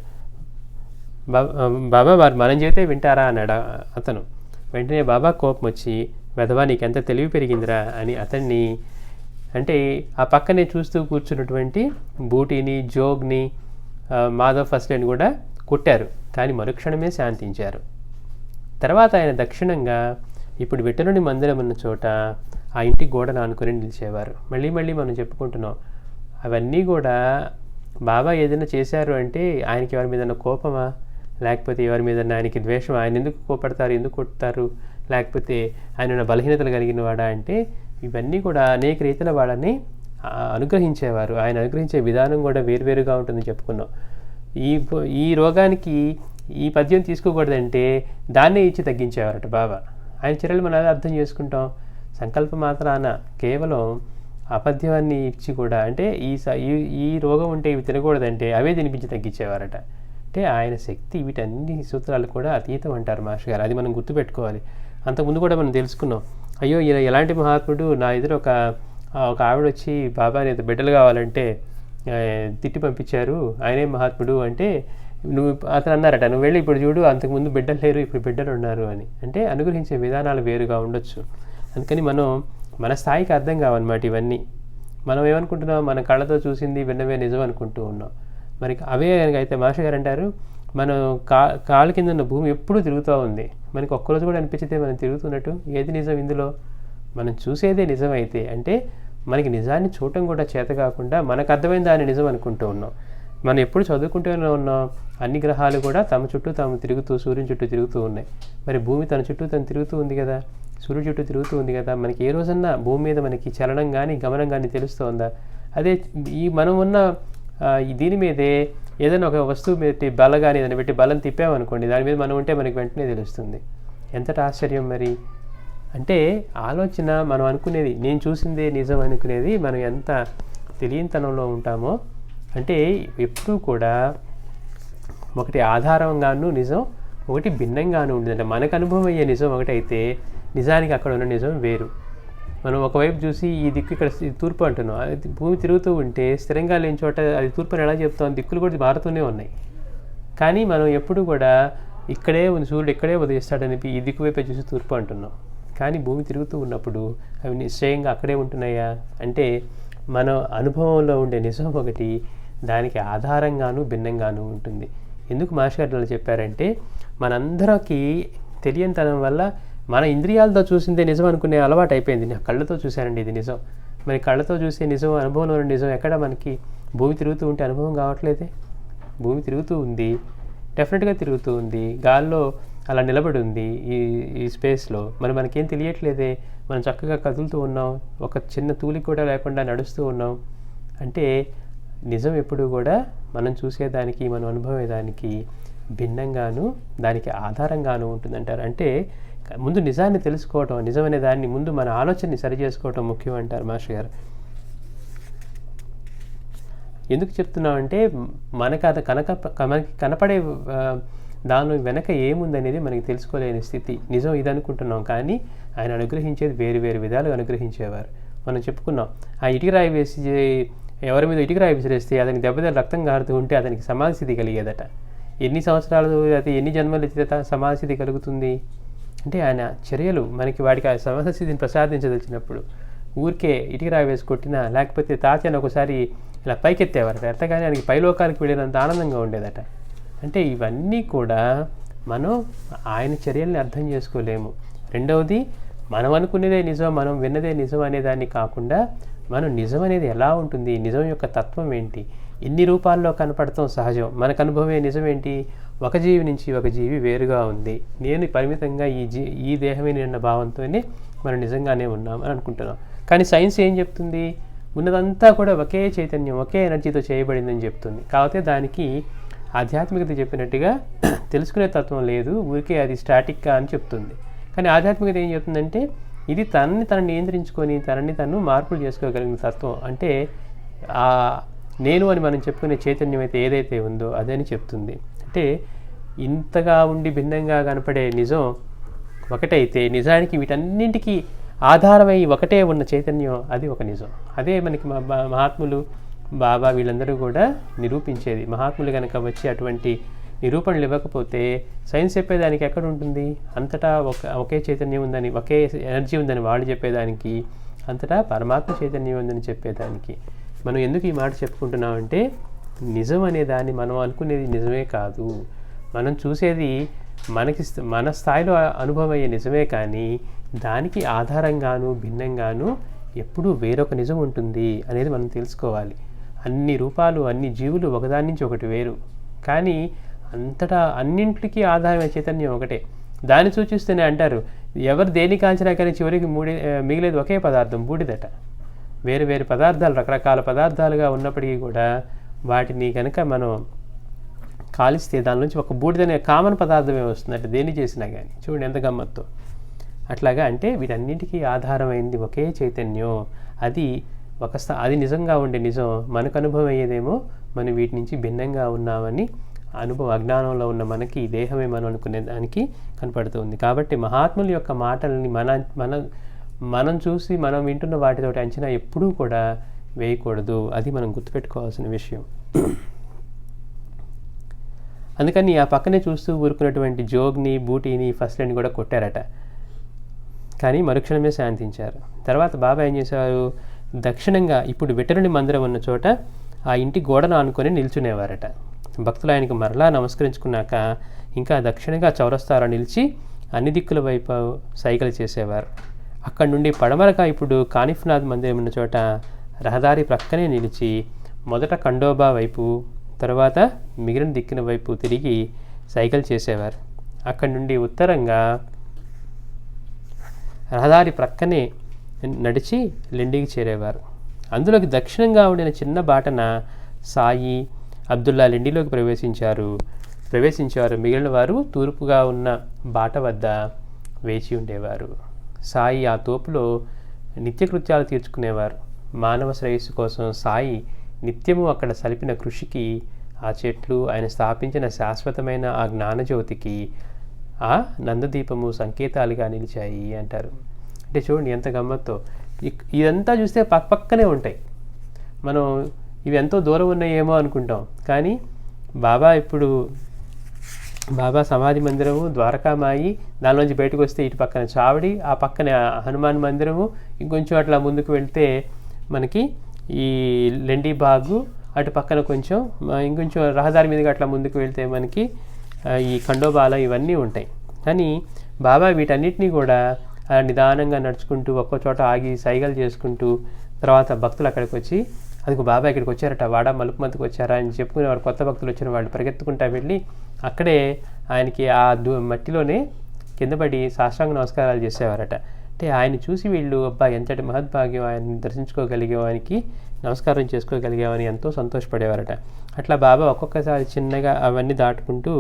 బాబా వారు మనం చెబితే వింటారా అన్నాడు అతను. వెంటనే బాబా కోపం వచ్చి, వెధవా నీకెంత తెలివి పెరిగిందిరా అని అతన్ని, అంటే ఆ పక్కనే చూస్తూ కూర్చున్నటువంటి బూటీని, జోగ్ని, మాధవ్ ఫస్ట్ ఎయిడ్ని కూడా కొట్టారు. కానీ మరుక్షణమే శాంతించారు. తర్వాత ఆయన దక్షిణంగా ఇప్పుడు వెటరుని మందిరం ఉన్న చోట ఆ ఇంటి గోడను ఆనుకొని నిలిచేవారు. మళ్ళీ మళ్ళీ మనం చెప్పుకుంటున్నాం, అవన్నీ కూడా బాబా ఏదైనా చేశారు అంటే ఆయనకి ఎవరి మీద కోపమా, లేకపోతే ఎవరి మీద ఆయనకి ద్వేషం, ఆయన ఎందుకు కోపడతారు, ఎందుకు కొడతారు, లేకపోతే ఆయన బలహీనతలు కలిగిన వాడా అంటే ఇవన్నీ కూడా అనేక రీతిల వాళ్ళని అనుగ్రహించేవారు. ఆయన అనుగ్రహించే విధానం కూడా వేరువేరుగా ఉంటుందని చెప్పుకున్నాం. ఈ రోగానికి ఈ పద్యం తీసుకోకూడదంటే దాన్నే ఇచ్చి తగ్గించేవారట బాబా. ఆయన చర్యలు మనం అర్థం చేసుకుంటాం. సంకల్ప మాత్రాన కేవలం అపద్యాన్ని ఇచ్చి కూడా, అంటే ఈ రోగం ఉంటే ఇవి తినకూడదంటే అవే తినిపించి తగ్గించేవారట. అంటే ఆయన శక్తి వీటన్ని సూత్రాలు కూడా అతీతం అంటారు మాస్టర్ గారు. అది మనం గుర్తుపెట్టుకోవాలి. అంతకుముందు కూడా మనం తెలుసుకున్నాం, అయ్యో ఈయన ఎలాంటి మహాత్ముడు, నా ఎదురు ఒక ఆవిడ వచ్చి బాబాని బిడ్డలు కావాలంటే తిట్టి పంపించారు, ఆయనే మహాత్ముడు అంటే అతను అన్నారట, నువ్వు వెళ్ళి ఇప్పుడు చూడు అంతకుముందు బిడ్డలు లేరు, ఇప్పుడు బిడ్డలు ఉన్నారు అని. అంటే అనుగ్రహించే విధానాలు వేరుగా ఉండొచ్చు. అందుకని మనం మన స్థాయికి అర్థం కావన్నమాట ఇవన్నీ. మనం ఏమనుకుంటున్నాం, మన కళ్ళతో చూసింది విన్నవే నిజం అనుకుంటూ ఉన్నాం. మరి అవే అయితే మాస్టర్ గారు అంటారు, మనం కాళ్ళ కింద ఉన్న భూమి ఎప్పుడూ తిరుగుతూ ఉంది. మనకి ఒక్కరోజు కూడా అనిపించితే మనం తిరుగుతున్నట్టు. ఏది నిజం ఇందులో? మనం చూసేదే నిజమైతే అంటే మనకి నిజాన్ని చూడటం కూడా చేత కాకుండా మనకు అర్థమైన దాన్ని నిజం అనుకుంటూ ఉన్నాం. మనం ఎప్పుడు చదువుకుంటూనే ఉన్నాం, అన్ని గ్రహాలు కూడా తమ చుట్టూ తాము తిరుగుతూ సూర్యుని చుట్టూ తిరుగుతూ ఉన్నాయి. మరి భూమి తన చుట్టూ తను తిరుగుతూ ఉంది కదా, సూర్యుడి చుట్టూ తిరుగుతూ ఉంది కదా. మనకి ఏ రోజన్నా భూమి మీద మనకి చలనం కానీ గమనం కానీ తెలుస్తుందా? అదే ఈ మనం ఉన్న దీని మీదే ఏదైనా ఒక వస్తువు పెట్టి బల కానీ ఏదైనా పెట్టి బలం తిప్పామనుకోండి, దాని మీద మనం ఉంటే మనకి వెంటనే తెలుస్తుంది. ఎంతటి ఆశ్చర్యం మరి. అంటే ఆలోచన, మనం అనుకునేది, నేను చూసిందే నిజం అనుకునేది మనం ఎంత తెలియనితనంలో ఉంటామో. అంటే ఎప్పుడూ కూడా ఒకటి ఆధారంగాను నిజం, ఒకటి భిన్నంగాను ఉంటుంది. అంటే మనకు అనుభవం అయ్యే నిజం ఒకటైతే నిజానికి అక్కడ ఉన్న నిజం వేరు. మనం ఒకవైపు చూసి ఈ దిక్కు ఇక్కడ తూర్పు అంటున్నాం, అది భూమి తిరుగుతూ ఉంటే స్థిరంగా లేని చోట అది తూర్పుని ఎలా చెప్తాం, దిక్కులు కూడా మారుతూనే ఉన్నాయి. కానీ మనం ఎప్పుడు కూడా ఇక్కడే ఉంది, సూర్యుడు ఇక్కడే ఉదయిస్తాడని ఈ దిక్కు వైపే చూసి తూర్పు అంటున్నాం. కానీ భూమి తిరుగుతూ ఉన్నప్పుడు అవి నిశ్చయంగా అక్కడే ఉంటున్నాయా అంటే మన అనుభవంలో ఉండే నిజం ఒకటి, దానికి ఆధారంగాను భిన్నంగాను ఉంటుంది. ఎందుకు మాస్టర్ గారు చెప్పారంటే మనందరికీ తెలియనితనం వల్ల మన ఇంద్రియాలతో చూసిందే నిజం అనుకునే అలవాటు అయిపోయింది. నా కళ్ళతో చూశానండి ఇది నిజం. మరి కళ్ళతో చూసే నిజం, అనుభవంలో నిజం ఎక్కడ మనకి? భూమి తిరుగుతూ ఉంటే అనుభవం కావట్లేదే. భూమి తిరుగుతూ ఉంది, డెఫినెట్గా తిరుగుతూ ఉంది, గాల్లో అలా నిలబడి ఉంది ఈ స్పేస్లో. మరి మనకేం తెలియట్లేదే. మనం చక్కగా కదులుతూ ఉన్నాం, ఒక చిన్న తూలి కూడా లేకుండా నడుస్తూ ఉన్నాం. అంటే నిజం ఎప్పుడు కూడా మనం చూసేదానికి, మనం అనుభవేదానికి భిన్నంగాను, దానికి ఆధారంగాను ఉంటుందంటారు. అంటే ముందు నిజాన్ని తెలుసుకోవటం, నిజమనే దాన్ని ముందు మన ఆలోచనని సరి చేసుకోవటం ముఖ్యం అంటారు మాస్టర్ గారు. ఎందుకు చెప్తున్నామంటే మనకు అది కనపడే దాని వెనక ఏముందనేది మనకి తెలుసుకోలేని స్థితి. నిజం ఇది అనుకుంటున్నాం, కానీ ఆయన అనుగ్రహించేది వేరు వేరు విధాలుగా అనుగ్రహించేవారు. మనం చెప్పుకున్నాం, ఆ ఇటుకరాయి వేసి ఎవరి మీద ఇటుకరాయి విసిరేస్తే అతనికి దెబ్బతిని రక్తం కారుతూ ఉంటే అతనికి సమాధి స్థితి కలిగేదట. ఎన్ని సంవత్సరాలు అయితే ఎన్ని జన్మలు ఎత్తితే సమాధి స్థితి కలుగుతుంది అంటే ఆయన చర్యలు మనకి వాడికి ఆ సమాధి స్థితిని ప్రసాదించదలిచినప్పుడు ఊరికే ఇటుకరాయి వేసి కొట్టినా, లేకపోతే తాత్యాన్ని ఒకసారి ఇలా పైకెత్తేవారట, ఎత్తగానే ఆయనకి పైలోకానికి వెళ్ళినంత ఆనందంగా ఉండేదట. అంటే ఇవన్నీ కూడా మనం ఆయన చర్యల్ని అర్థం చేసుకోలేము. రెండవది, మనం అనుకునేదే నిజం, మనం విన్నదే నిజం అనేదాన్ని కాకుండా మనం నిజం అనేది ఎలా ఉంటుంది, నిజం యొక్క తత్వం ఏంటి, ఎన్ని రూపాల్లో కనపడతాం సహజం, మనకు అనుభవమే నిజం ఏంటి, ఒక జీవి నుంచి ఒక జీవి వేరుగా ఉంది, నేను పరిమితంగా ఈ దేహమే నిన్న భావంతోనే మనం నిజంగానే ఉన్నాం అని అనుకుంటున్నాం. కానీ సైన్స్ ఏం చెప్తుంది? ఉన్నదంతా కూడా ఒకే చైతన్యం, ఒకే ఎనర్జీతో చేయబడిందని చెప్తుంది. కాకపోతే దానికి ఆధ్యాత్మికత చెప్పినట్టుగా తెలుసుకునే తత్వం లేదు, ఊరికే అది స్టాటిక్గా అని చెప్తుంది. కానీ ఆధ్యాత్మికత ఏం చెప్తుందంటే ఇది తనని నియంత్రించుకొని తనని తను మార్పులు చేసుకోగలిగిన తత్వం. అంటే ఆ నేను అని మనం చెప్పుకునే చైతన్యం అయితే ఏదైతే ఉందో అదని చెప్తుంది. అంటే ఇంతగా ఉండి భిన్నంగా కనపడే నిజం ఒకటైతే నిజానికి వీటన్నింటికీ ఆధారమై ఒకటే ఉన్న చైతన్యం అది ఒక నిజం. అదే మనకి మహాత్ములు బాబా వీళ్ళందరూ కూడా నిరూపించేది. మహాత్ములు కనుక వచ్చి అటువంటి నిరూపణలు ఇవ్వకపోతే సైన్స్ చెప్పేదానికి ఎక్కడ ఉంటుంది? అంతటా ఒకే చైతన్యం ఉందని, ఒకే ఎనర్జీ ఉందని వాళ్ళు చెప్పేదానికి, అంతటా పరమాత్మ చైతన్యం ఉందని చెప్పేదానికి. మనం ఎందుకు ఈ మాట చెప్పుకుంటున్నామంటే నిజం అనే దాన్ని మనం అనుకునేది నిజమే కాదు, మనం చూసేది మన స్థాయిలో అనుభవం అయ్యే నిజమే. కానీ దానికి ఆధారంగాను భిన్నంగాను ఎప్పుడూ వేరొక నిజం ఉంటుంది అనేది మనం తెలుసుకోవాలి. అన్ని రూపాలు, అన్ని జీవులు ఒకదాని నుంచి ఒకటి వేరు, కానీ అంతటా అన్నింటికి ఆధారమైన చైతన్యం ఒకటే. దాన్ని సూచిస్తూనే అంటారు, ఎవరు దేని కాల్చినా కానీ చివరికి మిగిలేదు ఒకే పదార్థం, బూడిదట. వేరు వేరు పదార్థాలు, రకరకాల పదార్థాలుగా ఉన్నప్పటికీ కూడా వాటిని కనుక మనం కాలిస్తే దాని నుంచి ఒక బూడిదనే కామన్ పదార్థమే వస్తుంది, అంటే దేన్ని చేసినా కానీ. చూడండి ఎంత గమ్మత్తో. అట్లాగా అంటే వీటన్నింటికీ ఆధారమైంది ఒకే చైతన్యం. అది అది నిజంగా ఉండే నిజం. మనకు అనుభవం అయ్యేదేమో మనం వీటి నుంచి భిన్నంగా ఉన్నామని అజ్ఞానంలో ఉన్న మనకి ఈ దేహమే మనం అనుకునే దానికి కనపడుతుంది. కాబట్టి మహాత్ముల యొక్క మాటలని మనం చూసి మనం వింటున్న వాటితోటి అంచనా ఎప్పుడూ కూడా వేయకూడదు. అది మనం గుర్తుపెట్టుకోవాల్సిన విషయం. అందుకని ఆ పక్కనే చూస్తూ ఊరుకున్నటువంటి జోగ్ని, బూటీని, ఫస్ట్ని కూడా కొట్టారట. కానీ మరుక్షణమే శాంతించారు. తర్వాత బాబా ఏం చేశారు? దక్షిణంగా ఇప్పుడు వెటరుని మందిరం ఉన్న చోట ఆ ఇంటి గోడను ఆనుకొని నిల్చునేవారట. భక్తులు ఆయనకు మరలా నమస్కరించుకున్నాక ఇంకా దక్షిణంగా చౌరస్తాలో నిలిచి అన్ని దిక్కుల వైపు సైకిల్ చేసేవారు. అక్కడి నుండి పడమరగా ఇప్పుడు కానిఫ్నాథ్ మందిరం ఉన్న చోట రహదారి ప్రక్కనే నిలిచి మొదట ఖండోబా వైపు, తర్వాత మిగిలిన దిక్కున వైపు తిరిగి సైకిల్ చేసేవారు. అక్కడి నుండి ఉత్తరంగా రహదారి ప్రక్కనే నడిచి లెండికి చేరేవారు. అందులోకి దక్షిణంగా ఉండిన చిన్న బాటన సాయి, అబ్దుల్లా లెండిలోకి ప్రవేశించారు. మిగిలిన వారు తూర్పుగా ఉన్న బాట వద్ద వేచి ఉండేవారు. సాయి ఆ తోపులో నిత్యకృత్యాలు తీర్చుకునేవారు. మానవ శ్రేయస్సు కోసం సాయి నిత్యము అక్కడ సలిపిన కృషికి, ఆ చెట్లు, ఆయన స్థాపించిన శాశ్వతమైన ఆ జ్ఞానజ్యోతికి ఆ నందదీపము సంకేతాలుగా నిలిచాయి అంటారు. అంటే చూడండి ఎంత గమ్మత్తో. ఇదంతా చూస్తే పక్కనే ఉంటాయి. మనం ఇవి ఎంతో దూరం ఉన్నాయేమో అనుకుంటాం, కానీ బాబా సమాధి మందిరము, ద్వారకామాయి, దానిలోంచి బయటకు వస్తే ఇటు పక్కన చావడి, ఆ పక్కన హనుమాన్ మందిరము, ఇంకొంచెం అట్లా ముందుకు వెళ్తే మనకి ఈ లెండి బాగు, అటు పక్కన ఇంకొంచెం రహదారి మీదుగా అట్లా ముందుకు వెళ్తే మనకి ఈ ఖండోబాల ఇవన్నీ ఉంటాయి. కానీ బాబా వీటన్నిటినీ కూడా నిదానంగా నడుచుకుంటూ ఒక్కో చోట ఆగి సైగలు చేసుకుంటూ, తర్వాత భక్తులు అక్కడికి వచ్చి అదిగో బాబా ఇక్కడికి వచ్చారట, వాడ మలుపుమంతకు వచ్చారా అని చెప్పుకునేవారు. కొత్త భక్తులు వచ్చిన వాళ్ళు పరిగెత్తుకుంటా వెళ్ళి అక్కడే ఆయనకి ఆ మట్టిలోనే కిందపడి సాష్టాంగ నమస్కారాలు చేసేవారట. అంటే ఆయన చూసి వీళ్ళు అబ్బా ఎంతటి మహద్భాగ్యం, ఆయన్ని దర్శించుకోగలిగాం, ఆయనకి నమస్కారం చేసుకోగలిగామని ఎంతో సంతోషపడేవారట. అట్లా బాబా ఒక్కొక్కసారి చిన్నగా అవన్నీ దాటుకుంటూ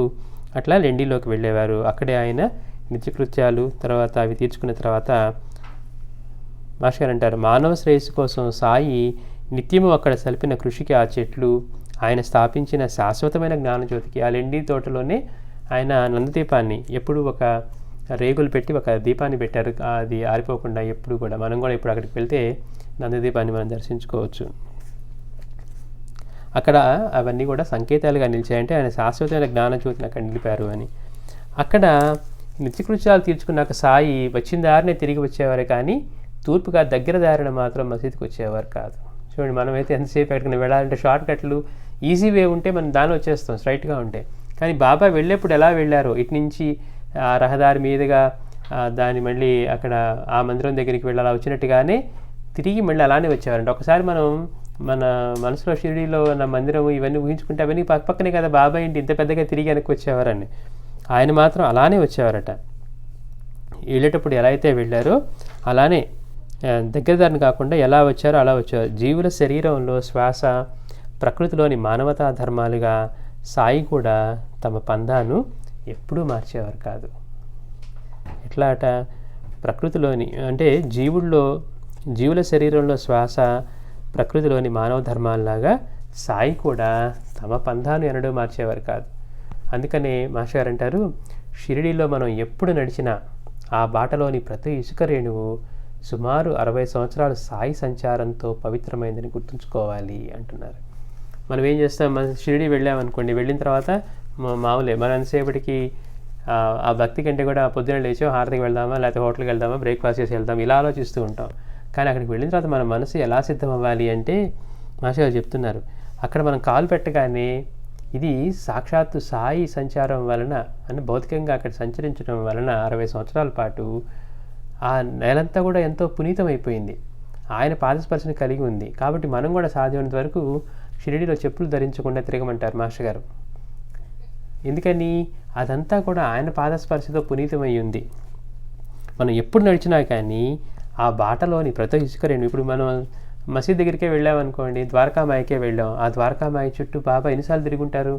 అట్లా లెండిలోకి వెళ్ళేవారు. అక్కడే ఆయన నిత్యకృత్యాలు తర్వాత అవి తీర్చుకున్న తర్వాత మాస్టర్ అంటారు, మానవ శ్రేయస్సు కోసం సాయి నిత్యము అక్కడ సలిపిన కృషికి, ఆ చెట్లు, ఆయన స్థాపించిన శాశ్వతమైన జ్ఞానజ్యోతికి, ఆ లెండి తోటలోనే ఆయన నందదీపాన్ని ఎప్పుడు ఒక రేగులు పెట్టి ఒక దీపాన్ని పెట్టారు, అది ఆరిపోకుండా ఎప్పుడు కూడా. మనం కూడా ఇప్పుడు అక్కడికి వెళ్తే నందదీపాన్ని మనం దర్శించుకోవచ్చు. అక్కడ అవన్నీ కూడా సంకేతాలుగా నిలిచాయంటే ఆయన శాశ్వతమైన జ్ఞానజ్యోతిని అక్కడ నిలిపారు అని. అక్కడ నిత్యకృత్యాలు తీర్చుకున్నాక సాయి వచ్చిన దారినే తిరిగి వచ్చేవారు, కానీ తూర్పుగా దగ్గర దారిన మాత్రం మసీదుకి వచ్చేవారు కాదు. చూడండి, మనమైతే ఎంతసేపు ఎక్కడికి వెళ్ళాలంటే షార్ట్ కట్లు, ఈజీ వే ఉంటే మనం దానిలో వచ్చేస్తాం స్ట్రైట్గా ఉంటే. కానీ బాబా వెళ్ళేప్పుడు ఎలా వెళ్ళారో, ఇటు నుంచి ఆ రహదారి మీదుగా దాన్ని మళ్ళీ అక్కడ ఆ మందిరం దగ్గరికి వెళ్ళి అలా వచ్చినట్టుగానే తిరిగి మళ్ళీ అలానే వచ్చేవారంటే. ఒకసారి మనం మన మనసులో షిరిడీలో నా మందిరం ఇవన్నీ ఊహించుకుంటే అవన్నీ పక్కనే కదా బాబాయ్ ఇంటి ఇంత పెద్దగా తిరిగి వెనక్కి వచ్చేవారని. ఆయన మాత్రం అలానే వచ్చేవారట. వెళ్ళేటప్పుడు ఎలా అయితే వెళ్ళారో అలానే దగ్గర దారిని కాకుండా ఎలా వచ్చారో అలా వచ్చారు. జీవుల శరీరంలో శ్వాస ప్రకృతిలోని మానవతా ధర్మాలుగా సాయి కూడా తమ పందాను ఎప్పుడూ మార్చేవారు కాదు. ఎట్లా అట, ప్రకృతిలోని అంటే జీవుల శరీరంలో శ్వాస ప్రకృతిలోని మానవ ధర్మాల్లాగా సాయి కూడా తమ పందాను ఎన్నడూ మార్చేవారు కాదు. అందుకనే మాస్టర్ గారు అంటారు, షిరిడీలో మనం ఎప్పుడు నడిచినా ఆ బాటలోని ప్రతి ఇసుక రేణువు సుమారు 60 సంవత్సరాలు సాయి సంచారంతో పవిత్రమైందని గుర్తుంచుకోవాలి అంటున్నారు. మనం ఏం చేస్తాం, మనం షిరిడీ వెళ్ళామనుకోండి, వెళ్ళిన తర్వాత మామూలే మన ఎంతసేపటికి ఆ భక్తి కంటే కూడా పొద్దున లేచో హారతికి వెళ్దామా, లేకపోతే హోటల్కి వెళ్దామా, బ్రేక్ఫాస్ట్ చేసి వెళ్దాం, ఇలా ఆలోచిస్తూ ఉంటాం. కానీ అక్కడికి వెళ్ళిన తర్వాత మన మనసు ఎలా సిద్ధం అవ్వాలి అంటే మాస్టర్ గారు చెప్తున్నారు, అక్కడ మనం కాలు పెట్టగానే ఇది సాక్షాత్తు సాయి సంచారం వలన అంటే భౌతికంగా అక్కడ సంచరించడం వలన 60 సంవత్సరాల పాటు ఆ నేలంతా కూడా ఎంతో పునీతమైపోయింది, ఆయన పాదస్పర్శను కలిగి ఉంది. కాబట్టి మనం కూడా సాధ్యమైనంత వరకు షిరిడీలో చెప్పులు ధరించకుండా తిరగమంటారు మాస్టర్ గారు. ఎందుకని, అదంతా కూడా ఆయన పాదస్పర్శతో పునీతమై ఉంది. మనం ఎప్పుడు నడిచినా కానీ ఆ బాటలోని ప్రతి ఇసుక రేణువు, ఇప్పుడు మనం మసీద్ దగ్గరికే వెళ్ళామనుకోండి, ద్వారకామాయికే వెళ్ళాం, ఆ ద్వారకామాయి చుట్టూ బాబా ఎన్నిసార్లు తిరుగుంటారు,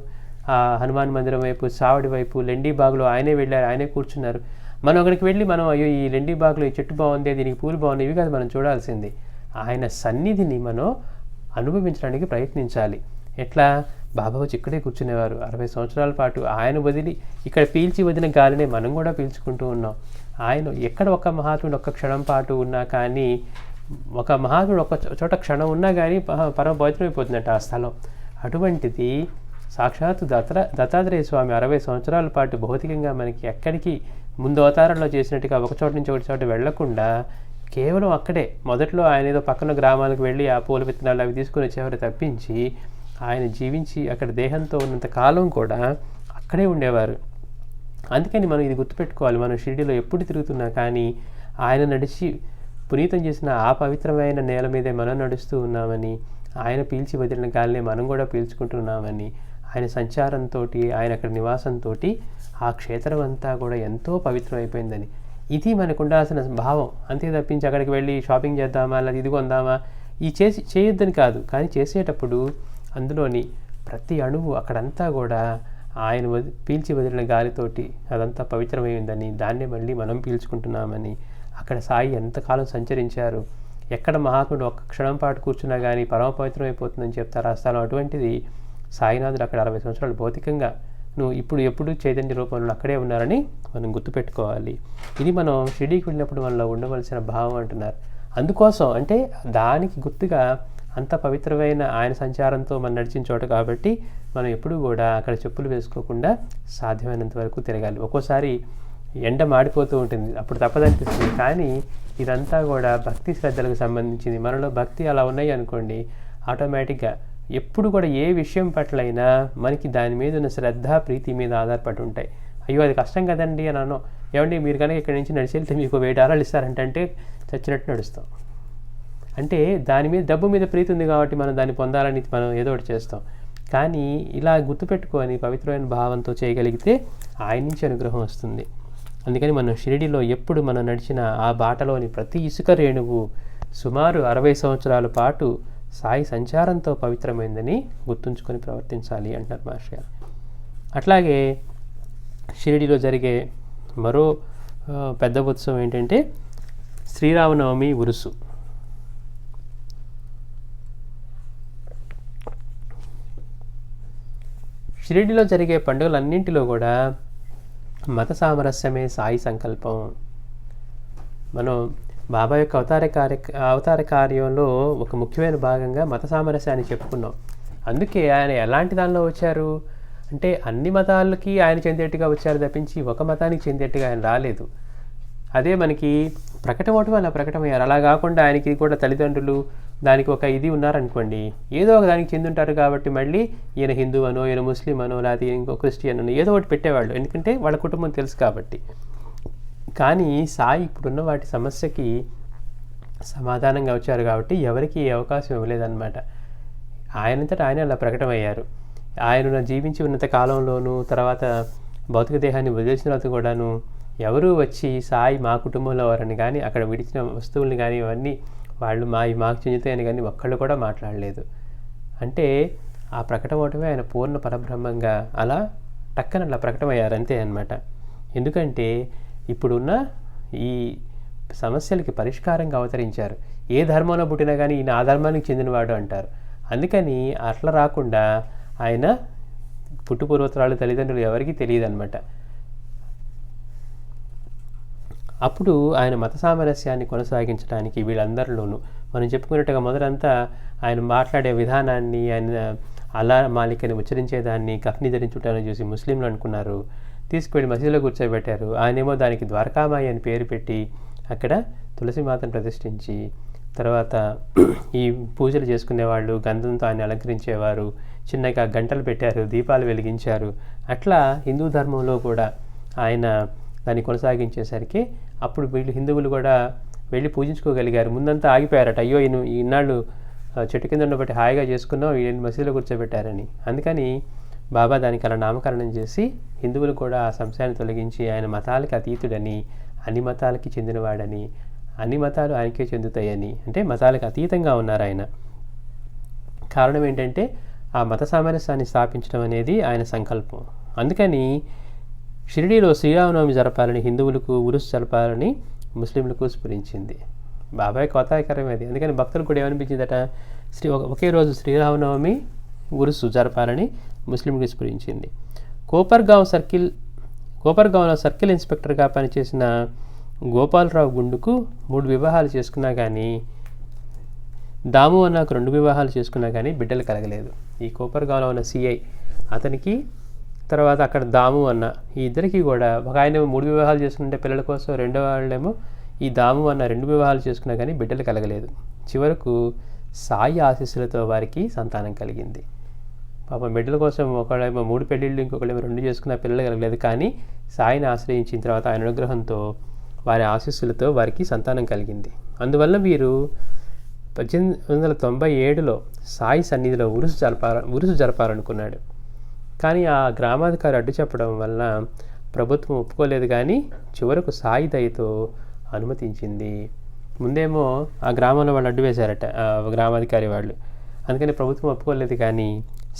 ఆ హనుమాన్ మందిరం వైపు, సావడి వైపు, లెండీ బాగులో ఆయనే వెళ్ళారు, ఆయనే కూర్చున్నారు. మనం అక్కడికి వెళ్ళి మనం అయ్యో ఈ లెండీ బాగులో ఈ చెట్టు బాగుంది, దీనికి పూలు బాగున్నాయి, ఇవి కాదు మనం చూడాల్సింది, ఆయన సన్నిధిని మనం అనుభవించడానికి ప్రయత్నించాలి. ఎట్లా, బాబా వచ్చి ఇక్కడే కూర్చునేవారు 60 సంవత్సరాల పాటు, ఆయన వదిలి ఇక్కడ పీల్చి వదిలిన గాలినే మనం కూడా పీల్చుకుంటూ ఉన్నాం. ఆయన ఎక్కడ ఒక మహాత్ముడు ఒక్క క్షణం పాటు ఉన్నా కానీ, ఒక మహాత్ముడు ఒక చోట క్షణం ఉన్నా కానీ పరమ పవిత్రమైపోతుందట ఆ స్థలం. అటువంటిది సాక్షాత్తు దత్తాత్రేయ స్వామి 60 సంవత్సరాల పాటు భౌతికంగా మనకి ఎక్కడికి ముందు అవతారంలో చేసినట్టుగా ఒక చోట నుంచి ఒక చోట వెళ్లకుండా కేవలం అక్కడే మొదట్లో ఆయన ఏదో పక్కన గ్రామాలకు వెళ్ళి ఆ పూల విత్తనాలు అవి తీసుకుని వచ్చేవారు తప్పించి, ఆయన జీవించి అక్కడ దేహంతో ఉన్నంత కాలం కూడా అక్కడే ఉండేవారు. అందుకని మనం ఇది గుర్తుపెట్టుకోవాలి, మనం షిరిడీలో ఎప్పుడు తిరుగుతున్నా కానీ ఆయన నడిచి పునీతం చేసిన ఆ పవిత్రమైన నేల మీదే మనం నడుస్తూ ఉన్నామని, ఆయన పీల్చి వదిలిన గాలినే మనం కూడా పీల్చుకుంటున్నామని, ఆయన సంచారంతో, ఆయన అక్కడ నివాసంతో ఆ క్షేత్రం అంతా కూడా ఎంతో పవిత్రమైపోయిందని, ఇది మనకు ఉండాల్సిన భావం. అంతే తప్పించి అక్కడికి వెళ్ళి షాపింగ్ చేద్దామా, లేదా ఇది కొందామా, ఈ చేయొద్దని కాదు, కానీ చేసేటప్పుడు అందులోని ప్రతి అణువు అక్కడంతా కూడా ఆయన పీల్చి వదిలిన గాలితోటి అదంతా పవిత్రమైందని, దాన్నే మళ్ళీ మనం పీల్చుకుంటున్నామని, అక్కడ సాయి ఎంతకాలం సంచరించారు, ఎక్కడ మహాత్ముడు ఒక్క క్షణం పాటు కూర్చున్నా కానీ పరమ పవిత్రమైపోతుందని చెప్తారు ఆ స్థలం. అటువంటిది సాయినాథుడు అక్కడ 60 సంవత్సరాలు భౌతికంగా ఇప్పుడు ఎప్పుడు చైతన్య రూపంలో అక్కడే ఉన్నారని మనం గుర్తుపెట్టుకోవాలి. ఇది మనం షిరిడీకి వెళ్ళినప్పుడు మనలో ఉండవలసిన భావం అంటున్నారు. అందుకోసం అంటే దానికి గుర్తుగా అంత పవిత్రమైన ఆయన సంచారంతో మనం నడిచిన చోట కాబట్టి మనం ఎప్పుడూ కూడా అక్కడ చెప్పులు వేసుకోకుండా సాధ్యమైనంత వరకు తిరగాలి. ఒక్కోసారి ఎండ మాడిపోతూ ఉంటుంది, అప్పుడు తప్పదనిపిస్తుంది. కానీ ఇదంతా కూడా భక్తి శ్రద్ధలకు సంబంధించింది. మనలో భక్తి అలా ఉన్నాయి అనుకోండి, ఆటోమేటిక్గా ఎప్పుడు కూడా ఏ విషయం పట్లైనా మనకి దాని మీద ఉన్న శ్రద్ధ ప్రీతి మీద ఆధారపడి ఉంటాయి. అయ్యో అది కష్టం కదండి అని అన్నాం, ఏమండి మీరు కనుక ఇక్కడి నుంచి నడిచి వెళ్తే మీకు $1000 ఇస్తారంటే చచ్చినట్టు నడుస్తాం. అంటే దాని మీద డబ్బు మీద ప్రీతి ఉంది కాబట్టి మనం దాన్ని పొందాలని మనం ఏదో ఒకటి చేస్తాం. కానీ ఇలా గుర్తుపెట్టుకొని పవిత్రమైన భావంతో చేయగలిగితే ఆయన నుంచి అనుగ్రహం వస్తుంది. అందుకని మనం షిరిడీలో ఎప్పుడు మనం నడిచిన ఆ బాటలోని ప్రతి ఇసుక రేణువు సుమారు 60 సంవత్సరాల పాటు సాయి సంచారంతో పవిత్రమైందని గుర్తుంచుకొని ప్రవర్తించాలి అంటారు మాస్టర్ గారు. అట్లాగే షిరిడీలో జరిగే మరో పెద్ద ఉత్సవం ఏంటంటే శ్రీరామనవమి ఉరుసు. షిరిడీలో జరిగే పండుగలన్నింటిలో కూడా మత సామరస్యమే సాయి సంకల్పం. మనం బాబా యొక్క అవతార కార్యంలో ఒక ముఖ్యమైన భాగంగా మత సామరస్యాన్ని చెప్పుకున్నాం. అందుకే ఆయన ఎలాంటి దానిలో వచ్చారు అంటే అన్ని మతాలకి ఆయన చెందేట్టుగా వచ్చారు తప్పించి ఒక మతానికి చెందేట్టుగా ఆయన రాలేదు. అదే మనకి ప్రకటమవటం అలా ప్రకటమయ్యారు. అలా కాకుండా ఆయనకి కూడా తల్లిదండ్రులు దానికి ఒక ఇది ఉన్నారనుకోండి, ఏదో ఒక దానికి చెందుంటారు కాబట్టి మళ్ళీ ఈయన హిందూ అనో, ఈయన ముస్లిం అనో, లేకపోతే ఇంకో క్రిస్టియన్ అనో ఏదో ఒకటి పెట్టేవాళ్ళు, ఎందుకంటే వాళ్ళ కుటుంబం తెలుసు కాబట్టి. కానీ సాయి ఇప్పుడున్న వాటి సమస్యకి సమాధానంగా వచ్చారు కాబట్టి ఎవరికి అవకాశం ఇవ్వలేదన్నమాట. ఆయనంతటా ఆయన అలా ప్రకటమయ్యారు. ఆయన జీవించి ఉన్నంత కాలంలోనూ, తర్వాత భౌతిక దేహాన్ని వదిలేసిన తర్వాత కూడాను ఎవరూ వచ్చి సాయి మా కుటుంబంలో వారని కానీ, అక్కడ విడిచిన వస్తువుల్ని కానీ ఇవన్నీ వాళ్ళు మాకు చెందుతాయని కానీ ఒక్కళ్ళు కూడా మాట్లాడలేదు. అంటే ఆ ప్రకటమవటమే ఆయన పూర్ణ పరబ్రహ్మంగా అలా టక్కన అలా ప్రకటమయ్యారు అంతే అన్నమాట. ఎందుకంటే ఇప్పుడున్న ఈ సమస్యలకి పరిష్కారంగా అవతరించారు. ఏ ధర్మంలో పుట్టినా కానీ ఈయన ఆ ధర్మానికి చెందినవాడు అంటారు. అందుకని అట్లా రాకుండా ఆయన పుట్టుపూర్వోత్తరాలు తల్లిదండ్రులు ఎవరికీ తెలియదు అనమాట. అప్పుడు ఆయన మత సామరస్యాన్ని కొనసాగించడానికి వీళ్ళందరిలోనూ మనం చెప్పుకున్నట్టుగా మొదలంతా ఆయన మాట్లాడే విధానాన్ని, ఆయన అల్లా మాలికని ఉచ్చరించేదాన్ని, కఫ్ని ధరించుటాన్ని చూసి ముస్లింలు అనుకున్నారు. తీసుకువెళ్ళి మసీదులో కూర్చోబెట్టారు. ఆయనేమో దానికి ద్వారకామాయి అని పేరు పెట్టి అక్కడ తులసిమాతను ప్రతిష్ఠించి, తర్వాత ఈ పూజలు చేసుకునేవాళ్ళు గంధంతో ఆయన అలంకరించేవారు. చిన్నగా గంటలు పెట్టారు, దీపాలు వెలిగించారు. అట్లా హిందూ ధర్మంలో కూడా ఆయన దాన్ని కొనసాగించేసరికి అప్పుడు వీళ్ళు హిందువులు కూడా వెళ్ళి పూజించుకోగలిగారు. ముందంతా ఆగిపోయారట, అయ్యో ఈనాళ్ళు చెట్టు కింద ఉండబట్టి హాయిగా చేసుకున్నాం, వీళ్ళని మసీదులో కూర్చోబెట్టారని. అందుకని బాబా దానికి అలా నామకరణం చేసి హిందువులు కూడా ఆ సంశయాన్ని తొలగించి ఆయన మతాలకి అతీతుడని, అన్ని మతాలకి చెందినవాడని, అన్ని మతాలు ఆయనకే చెందుతాయని, అంటే మతాలకు అతీతంగా ఉన్నారు ఆయన. కారణం ఏంటంటే ఆ మత సామరస్యాన్ని స్థాపించడం అనేది ఆయన సంకల్పం. అందుకని షిరిడీలో శ్రీరామనవమి జరపాలని హిందువులకు, ఉరుసు జరపాలని ముస్లింలకు స్ఫురించింది. బాబాయ్ కోతాకరం అది. అందుకని భక్తులకు కూడా ఏమనిపించిందట, ఒకే రోజు శ్రీరామనవమి ఉరుసు జరపాలని ముస్లింకి స్ఫురించింది. కోపర్గాంలో సర్కిల్ ఇన్స్పెక్టర్గా పనిచేసిన గోపాలరావు గుండుకు 3 వివాహాలు చేసుకున్నా కానీ, దాము అన్నకు 2 వివాహాలు చేసుకున్నా కానీ బిడ్డలు కలగలేదు. ఈ కోపర్గాంలో ఉన్న సిఐ అతనికి, తర్వాత అక్కడ దాము అన్న, ఈ ఇద్దరికి కూడా, ఒక ఆయన 3 వివాహాలు చేసుకుంటే పిల్లల కోసం, రెండో వాళ్ళేమో ఈ దాము అన్న 2 వివాహాలు చేసుకున్నా కానీ బిడ్డలు కలగలేదు. చివరకు సాయి ఆశీస్సులతో వారికి సంతానం కలిగింది. పాపం బిడ్డల కోసం ఒకళ్ళేమో 3 పెళ్ళిళ్ళు, ఇంకొకళ్ళేమో 2 చేసుకున్న పిల్లలు కలగలేదు. కానీ సాయిని ఆశ్రయించిన తర్వాత ఆయన అనుగ్రహంతో, వారి ఆశీస్సులతో వారికి సంతానం కలిగింది. అందువల్ల వీరు 1897లో సాయి సన్నిధిలో ఉరుసు జరపాలనుకున్నాడు. కానీ ఆ గ్రామాధికారి అడ్డు చెప్పడం వల్ల ప్రభుత్వం ఒప్పుకోలేదు. కానీ చివరకు సాయి దయతో అనుమతించింది. ముందేమో ఆ గ్రామంలో వాళ్ళు అడ్డు వేశారట, గ్రామాధికారి వాళ్ళు. అందుకని ప్రభుత్వం ఒప్పుకోలేదు. కానీ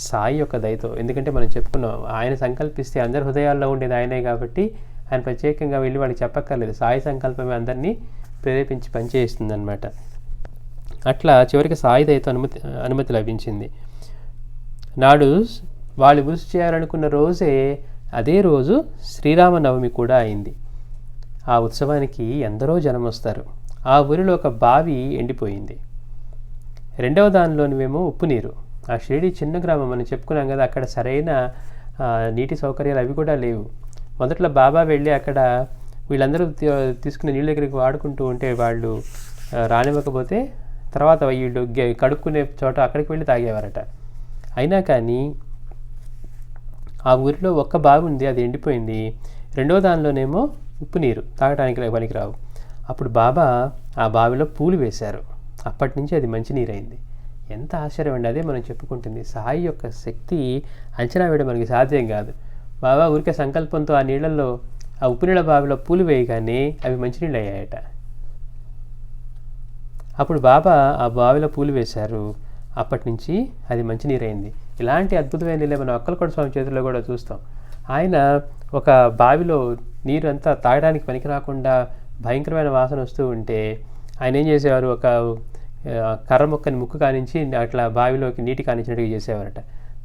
సాయి యొక్క దయతో, ఎందుకంటే మనం చెప్పుకున్నాం ఆయన సంకల్పిస్తే అందరి హృదయాల్లో ఉండేది ఆయనే కాబట్టి ఆయన ప్రత్యేకంగా వెళ్ళి వాళ్ళకి చెప్పక్కర్లేదు. సాయి సంకల్పమే అందరినీ ప్రేరేపించి పనిచేస్తుంది అనమాట. అట్లా చివరికి సాయి దయతో అనుమతి లభించింది. నాడు వాళ్ళు ఉరుసు చేయాలనుకున్న రోజే, అదే రోజు శ్రీరామనవమి కూడా అయింది. ఆ ఉత్సవానికి ఎందరో జనం వస్తారు. ఆ ఊరిలో ఒక బావి ఎండిపోయింది. రెండవ దానిలోనివేమో ఉప్పు నీరు. ఆ షిరిడి చిన్న గ్రామం మనం చెప్పుకున్నాం కదా, అక్కడ సరైన నీటి సౌకర్యాలు అవి కూడా లేవు. మొదట్లో బాబా వెళ్ళి అక్కడ వీళ్ళందరూ తీసుకునే నీళ్ళ దగ్గరికి వాడుకుంటూ ఉంటే వాళ్ళు రానివ్వకపోతే, తర్వాత వీళ్ళు కడుక్కునే చోట అక్కడికి వెళ్ళి తాగేవారట. అయినా కానీ ఆ ఊరిలో ఒక్క బావి ఉంది, అది ఎండిపోయింది. రెండో దానిలోనేమో ఉప్పు నీరు తాగడానికి పనికిరావు. అప్పుడు బాబా ఆ బావిలో పూలు వేశారు. అప్పటి నుంచి అది మంచినీరు అయింది. ఎంత ఆశ్చర్యం అండి! అదే మనం చెప్పుకుంటుంది, సాయి యొక్క శక్తి అంచనా వేయడం మనకి సాధ్యం కాదు. బాబా ఊరికే సంకల్పంతో ఆ నీళ్ళల్లో, ఆ ఉప్పు నీళ్ళ బావిలో పూలు వేయగానే అవి మంచినీళ్ళు అయ్యాయట. అప్పుడు బాబా ఆ బావిలో పూలు వేశారు. అప్పటి నుంచి అది మంచినీరైంది. ఇలాంటి అద్భుతమైన నీళ్ళే మనం అక్కలకోట స్వామి చేతుల్లో కూడా చూస్తాం. ఆయన ఒక బావిలో నీరు అంతా తాగడానికి పనికి రాకుండా భయంకరమైన వాసన వస్తూ ఉంటే ఆయన ఏం చేసేవారు, ఒక కర్ర మొక్కని ముక్కు కానించి అట్లా బావిలోకి నీటి కానించినట్టుగా చేసేవారట.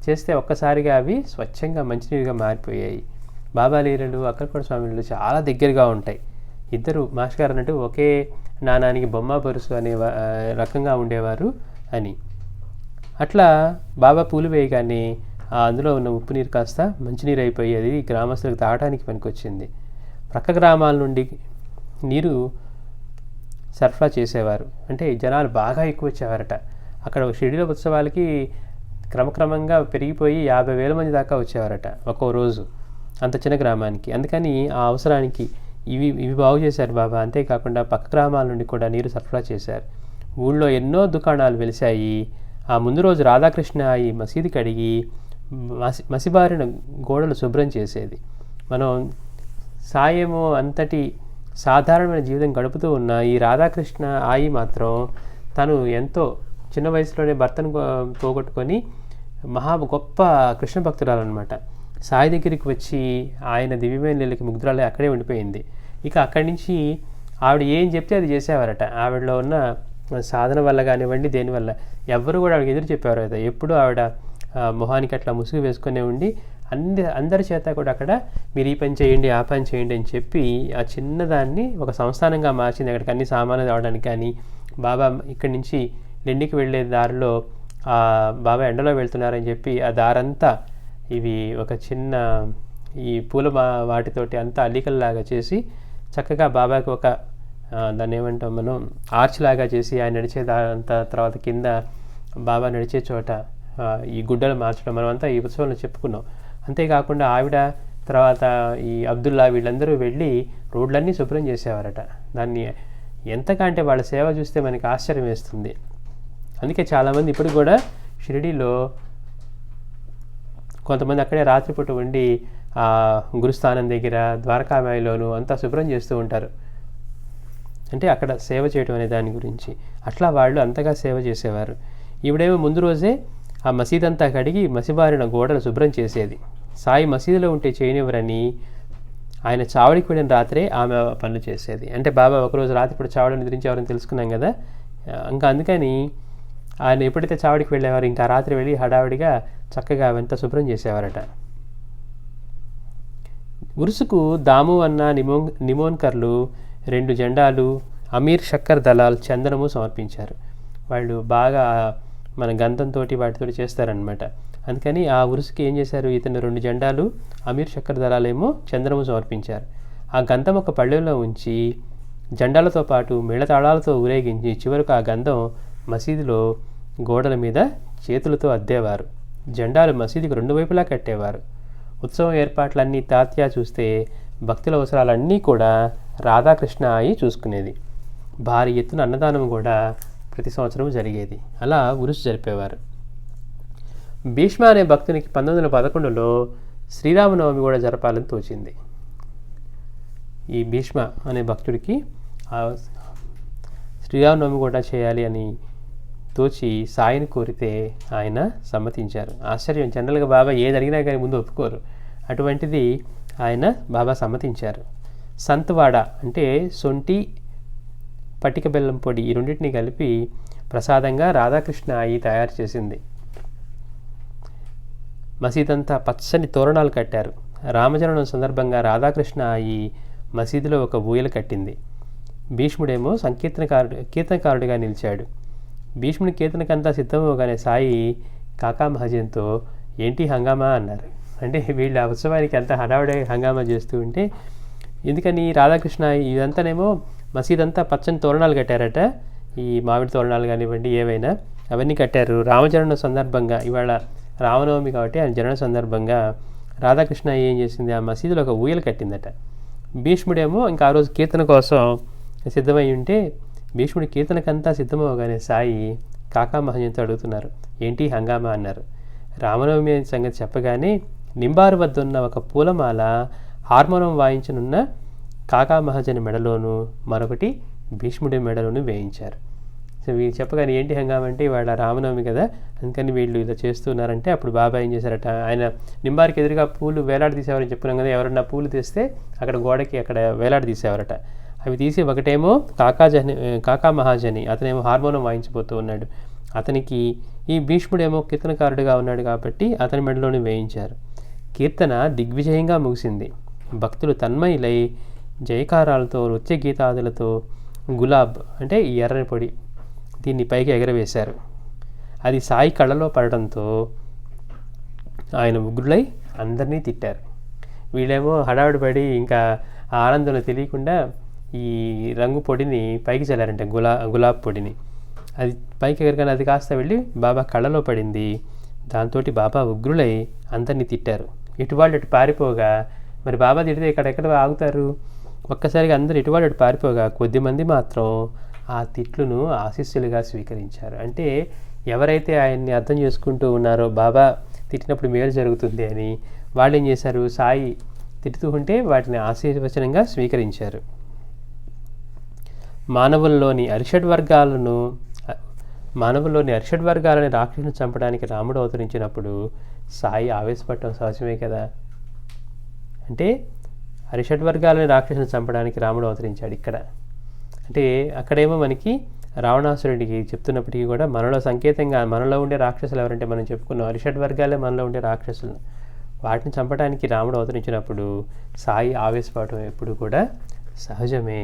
చేస్తే ఒక్కసారిగా అవి స్వచ్ఛంగా మంచినీరుగా మారిపోయాయి. బాబా లీలలు, అక్కలకోట స్వామి లీలలు చాలా దగ్గరగా ఉంటాయి. ఇద్దరు మాస్టర్ గారు అన్నట్టు ఒకే నాణానికి బొమ్మ బరుసు అనే రకంగా ఉండేవారు అని. అట్లా బాబా పూలు వేయగానే అందులో ఉన్న ఉప్పు నీరు కాస్త మంచినీరు అయిపోయి అది గ్రామస్తులకు తాగడానికి పనికొచ్చింది. ప్రక్క గ్రామాల నుండి నీరు సరఫరా చేసేవారు. అంటే జనాలు బాగా ఎక్కువ వచ్చేవారట. అక్కడ షిరిడీలో ఉత్సవాలకి క్రమక్రమంగా పెరిగిపోయి 50,000 మంది దాకా వచ్చేవారట ఒక్కో రోజు, అంత చిన్న గ్రామానికి. అందుకని ఆ అవసరానికి ఇవి బాగు చేశారు బాబా. అంతేకాకుండా పక్క గ్రామాల నుండి కూడా నీరు సరఫరా చేశారు. ఊళ్ళో ఎన్నో దుకాణాలు వెలిశాయి. ఆ ఆ ముందు రోజు రాధాకృష్ణ ఈ మసీదు కడిగి మసిబారిన గోడలు శుభ్రం చేసేది. మనం సాయేమో అంతటి సాధారణమైన జీవితం గడుపుతూ ఉన్న ఈ రాధాకృష్ణ ఆయి మాత్రం తను ఎంతో చిన్న వయసులోనే భర్తను పోగొట్టుకొని గొప్ప కృష్ణ భక్తురాలన్నమాట. సాయి దగ్గరికి వచ్చి ఆయన దివ్యమైన లీలకి ముగ్ధురాలే అక్కడే ఉండిపోయింది. ఇక అక్కడి నుంచి ఆవిడ ఏం చెప్తే అది చేసేవారట. ఆవిడలో ఉన్న సాధన వల్ల కానివ్వండి, దేనివల్ల ఎవ్వరు కూడా ఆవిడకి ఎదురు చెప్పేవారు కదా. ఎప్పుడు ఆవిడ మొహానికి అట్లా ముసుగు వేసుకునే ఉండి అందరి చేత కూడా అక్కడ మీరు ఈ పని చేయండి, ఆ పని చేయండి అని చెప్పి ఆ చిన్నదాన్ని ఒక సంస్థానంగా మార్చింది. అక్కడికి అన్ని సామాన్లు రావడానికి కానీ, బాబా ఇక్కడి నుంచి లెండికి వెళ్ళే దారిలో బాబా ఎండలో వెళ్తున్నారని చెప్పి ఆ దారంతా ఇవి ఒక చిన్న ఈ పూల వాటితోటి అంతా అల్లికల్లాగా చేసి చక్కగా బాబాకి ఒక దాన్ని ఏమంటాం మనం ఆర్చ్ లాగా చేసి ఆయన నడిచే అంత తర్వాత కింద బాబా నడిచే చోట ఈ గుడ్డలు మార్చడం మనం అంతా ఈ ఉత్సవంలో చెప్పుకున్నాం. అంతేకాకుండా ఆవిడ తర్వాత ఈ అబ్దుల్లా వీళ్ళందరూ వెళ్ళి రోడ్లన్నీ శుభ్రం చేసేవారట. దాన్ని ఎంతకంటే వాళ్ళ సేవ చూస్తే మనకి ఆశ్చర్యం వేస్తుంది. అందుకే చాలామంది ఇప్పుడు కూడా షిరిడీలో కొంతమంది అక్కడే రాత్రిపూట ఉండి గురుస్థానం దగ్గర ద్వారకామాయిలోను అంతా శుభ్రం చేస్తూ ఉంటారు. అంటే అక్కడ సేవ చేయడం అనే దాని గురించి అట్లా వాళ్ళు అంతగా సేవ చేసేవారు. ఈవిడేమో ముందు రోజే ఆ మసీద్ అంతా కడిగి మసిబారిన గోడలు శుభ్రం చేసేది. సాయి మసీదులో ఉంటే చేయనివ్వరని ఆయన చావడికి వెళ్ళిన రాత్రే ఆమె పనులు చేసేది. అంటే బాబా ఒకరోజు రాత్రిపూట చావడిని నిద్రించేవారని తెలుసుకున్నాం కదా. ఇంకా అందుకని ఆయన ఎప్పుడైతే చావడికి వెళ్ళేవారు ఇంకా రాత్రి వెళ్ళి హడావిడిగా చక్కగా అవంతా శుభ్రం చేసేవారట. ఉరుసుకు దాము అన్న నిమోన్కర్లు 2 జెండాలు, అమీర్ షక్కర్ దళాల్ చందనము సమర్పించారు. వాళ్ళు బాగా మన గంధంతో వాటితో చేస్తారనమాట. అందుకని ఆ ఉరుసుకి ఏం చేశారు, ఇతను 2 జెండాలు, అమీర్ షక్కర్ దళాలేమో చందనము సమర్పించారు. ఆ గంధం ఒక పళ్ళెంలో ఉంచి జెండాలతో పాటు మేళతాళాలతో ఊరేగించి చివరకు ఆ గంధం మసీదులో గోడల మీద చేతులతో అద్దేవారు. జెండాలు మసీదుకు 2 వైపులా కట్టేవారు. ఉత్సవం ఏర్పాట్లన్నీ తాత్యా చూస్తే భక్తుల అవసరాలన్నీ కూడా రాధాకృష్ణ ఆయి చూసుకునేది. భారీ ఎత్తున అన్నదానం కూడా ప్రతి సంవత్సరం జరిగేది. అలా ఉరుసు జరిపేవారు. భీష్మ అనే భక్తునికి 1911లో శ్రీరామనవమి కూడా జరపాలని తోచింది. ఈ భీష్మ అనే భక్తుడికి శ్రీరామనవమి కూడా చేయాలి అని తోచి సాయిని కోరితే ఆయన సమ్మతించారు. ఆశ్చర్యం, జనరల్గా బాబా ఏది అడిగినా కానీ ముందు ఒప్పుకోరు. అటువంటిది ఆయన బాబా సమ్మతించారు. సంతవాడ అంటే సొంటి పటిక బెల్లం పొడి ఈ రెండింటిని కలిపి ప్రసాదంగా రాధాకృష్ణ ఆయి తయారు చేసింది. మసీదంతా పచ్చని తోరణాలు కట్టారు. రామజననం సందర్భంగా రాధాకృష్ణ ఆయి మసీదులో ఒక ఊయల కట్టింది. భీష్ముడేమో కీర్తనకారుడిగా నిలిచాడు. భీష్ముడి కీర్తనకంతా సిద్ధమవగానే సాయి కాకా మహాజన్తో ఏంటి హంగామా అన్నారు. అంటే వీళ్ళు ఆ ఉత్సవానికి అంతా హడావుడే హంగామా చేస్తూ ఉంటే ఎందుకని రాధాకృష్ణ ఇదంతానేమో మసీదంతా పచ్చని తోరణాలు కట్టారట. ఈ మామిడి తోరణాలు కానివ్వండి ఏవైనా అవన్నీ కట్టారు. రామజనన సందర్భంగా ఇవాళ రామనవమి కాబట్టి ఆయన జనన సందర్భంగా రాధాకృష్ణ ఏం చేసింది, ఆ మసీదులో ఒక ఊయలు కట్టిందట. భీష్ముడేమో ఇంకా ఆ రోజు కీర్తన కోసం సిద్ధమై ఉంటే భీష్ముడి కీర్తనకంతా సిద్ధమవగానే సాయి కాకా మహజన్తో అడుగుతున్నారు ఏంటి హంగామా అన్నారు. రామనవమి సంగతి చెప్పగానే నింబారు వద్ద ఉన్న ఒక పూలమాల హార్మోనం వాయించనున్న కాకా మహాజన్ మెడలోను మరొకటి భీష్ముడి మెడలోను వేయించారు. సో వీళ్ళు చెప్పగానే ఏంటి హంగామా అంటే ఇవాళ రామనవమి కదా అందుకని వీళ్ళు ఇలా చేస్తున్నారంటే అప్పుడు బాబా ఏం చేశారట, ఆయన నింబారికి ఎదురుగా పూలు వేలాడి తీసేవారని చెప్పుకున్నాం కదా. ఎవరన్నా పూలు తెస్తే అక్కడ గోడకి అక్కడ వేలాడి తీసేవారట. అవి తీసి ఒకటేమో కాకా మహాజని అతనేమో హార్మోనం వాయించిపోతూ ఉన్నాడు. అతనికి ఈ భీష్ముడేమో కీర్తనకారుడిగా ఉన్నాడు కాబట్టి అతని మెడలోనే వేయించారు. కీర్తన దిగ్విజయంగా ముగిసింది. భక్తులు తన్మయులై జయకారాలతో నృత్య గీతాదులతో గులాబ్ అంటే ఈ ఎర్రని పొడి దీన్ని పైకి ఎగరవేశారు. అది సాయి కళ్ళలో పడడంతో ఆయన ఉగ్రులై అందరినీ తిట్టారు. వీళ్ళేమో హడావిడి పడి ఇంకా ఆనందంలో తెలియకుండా ఈ రంగు పొడిని పైకి చల్లారంటే గులాబ్ పొడిని. అది పైకి ఎగరగానే అది కాస్త వెళ్ళి బాబా కళ్ళలో పడింది. దాంతో బాబా ఉగ్రులై అందరినీ తిట్టారు. ఇటువాళ్ళు అటు పారిపోగా మరి బాబా తిడితే ఎక్కడెక్కడ ఆగుతారు. ఒక్కసారిగా అందరూ ఇటువాళ్ళు అటు పారిపోగా కొద్దిమంది మాత్రం ఆ తిట్లును ఆశీస్సులుగా స్వీకరించారు. అంటే ఎవరైతే ఆయన్ని అర్థం చేసుకుంటూ ఉన్నారో బాబా తిట్టినప్పుడు మేలు జరుగుతుంది అని, వాళ్ళు ఏం చేశారు, సాయి తిట్టుతూ ఉంటే వాటిని ఆశీర్వచనంగా స్వీకరించారు. మానవుల్లోని అరిషడ్ వర్గాలని రాక్షసుని చంపడానికి రాముడు అవతరించినప్పుడు సాయి ఆవేశపడటం సహజమే కదా. అంటే అరిషడ్ వర్గాలని రాక్షసుని చంపడానికి రాముడు అవతరించాడు ఇక్కడ. అంటే అక్కడేమో మనకి రావణాసురుడికి చెప్తున్నప్పటికీ కూడా మనలో సంకేతంగా మనలో ఉండే రాక్షసులు ఎవరంటే మనం చెప్పుకున్నాం అరిషడ్ వర్గాలే మనలో ఉండే రాక్షసులు. వాటిని చంపడానికి రాముడు అవతరించినప్పుడు సాయి ఆవేశపడటం ఎప్పుడు కూడా సహజమే.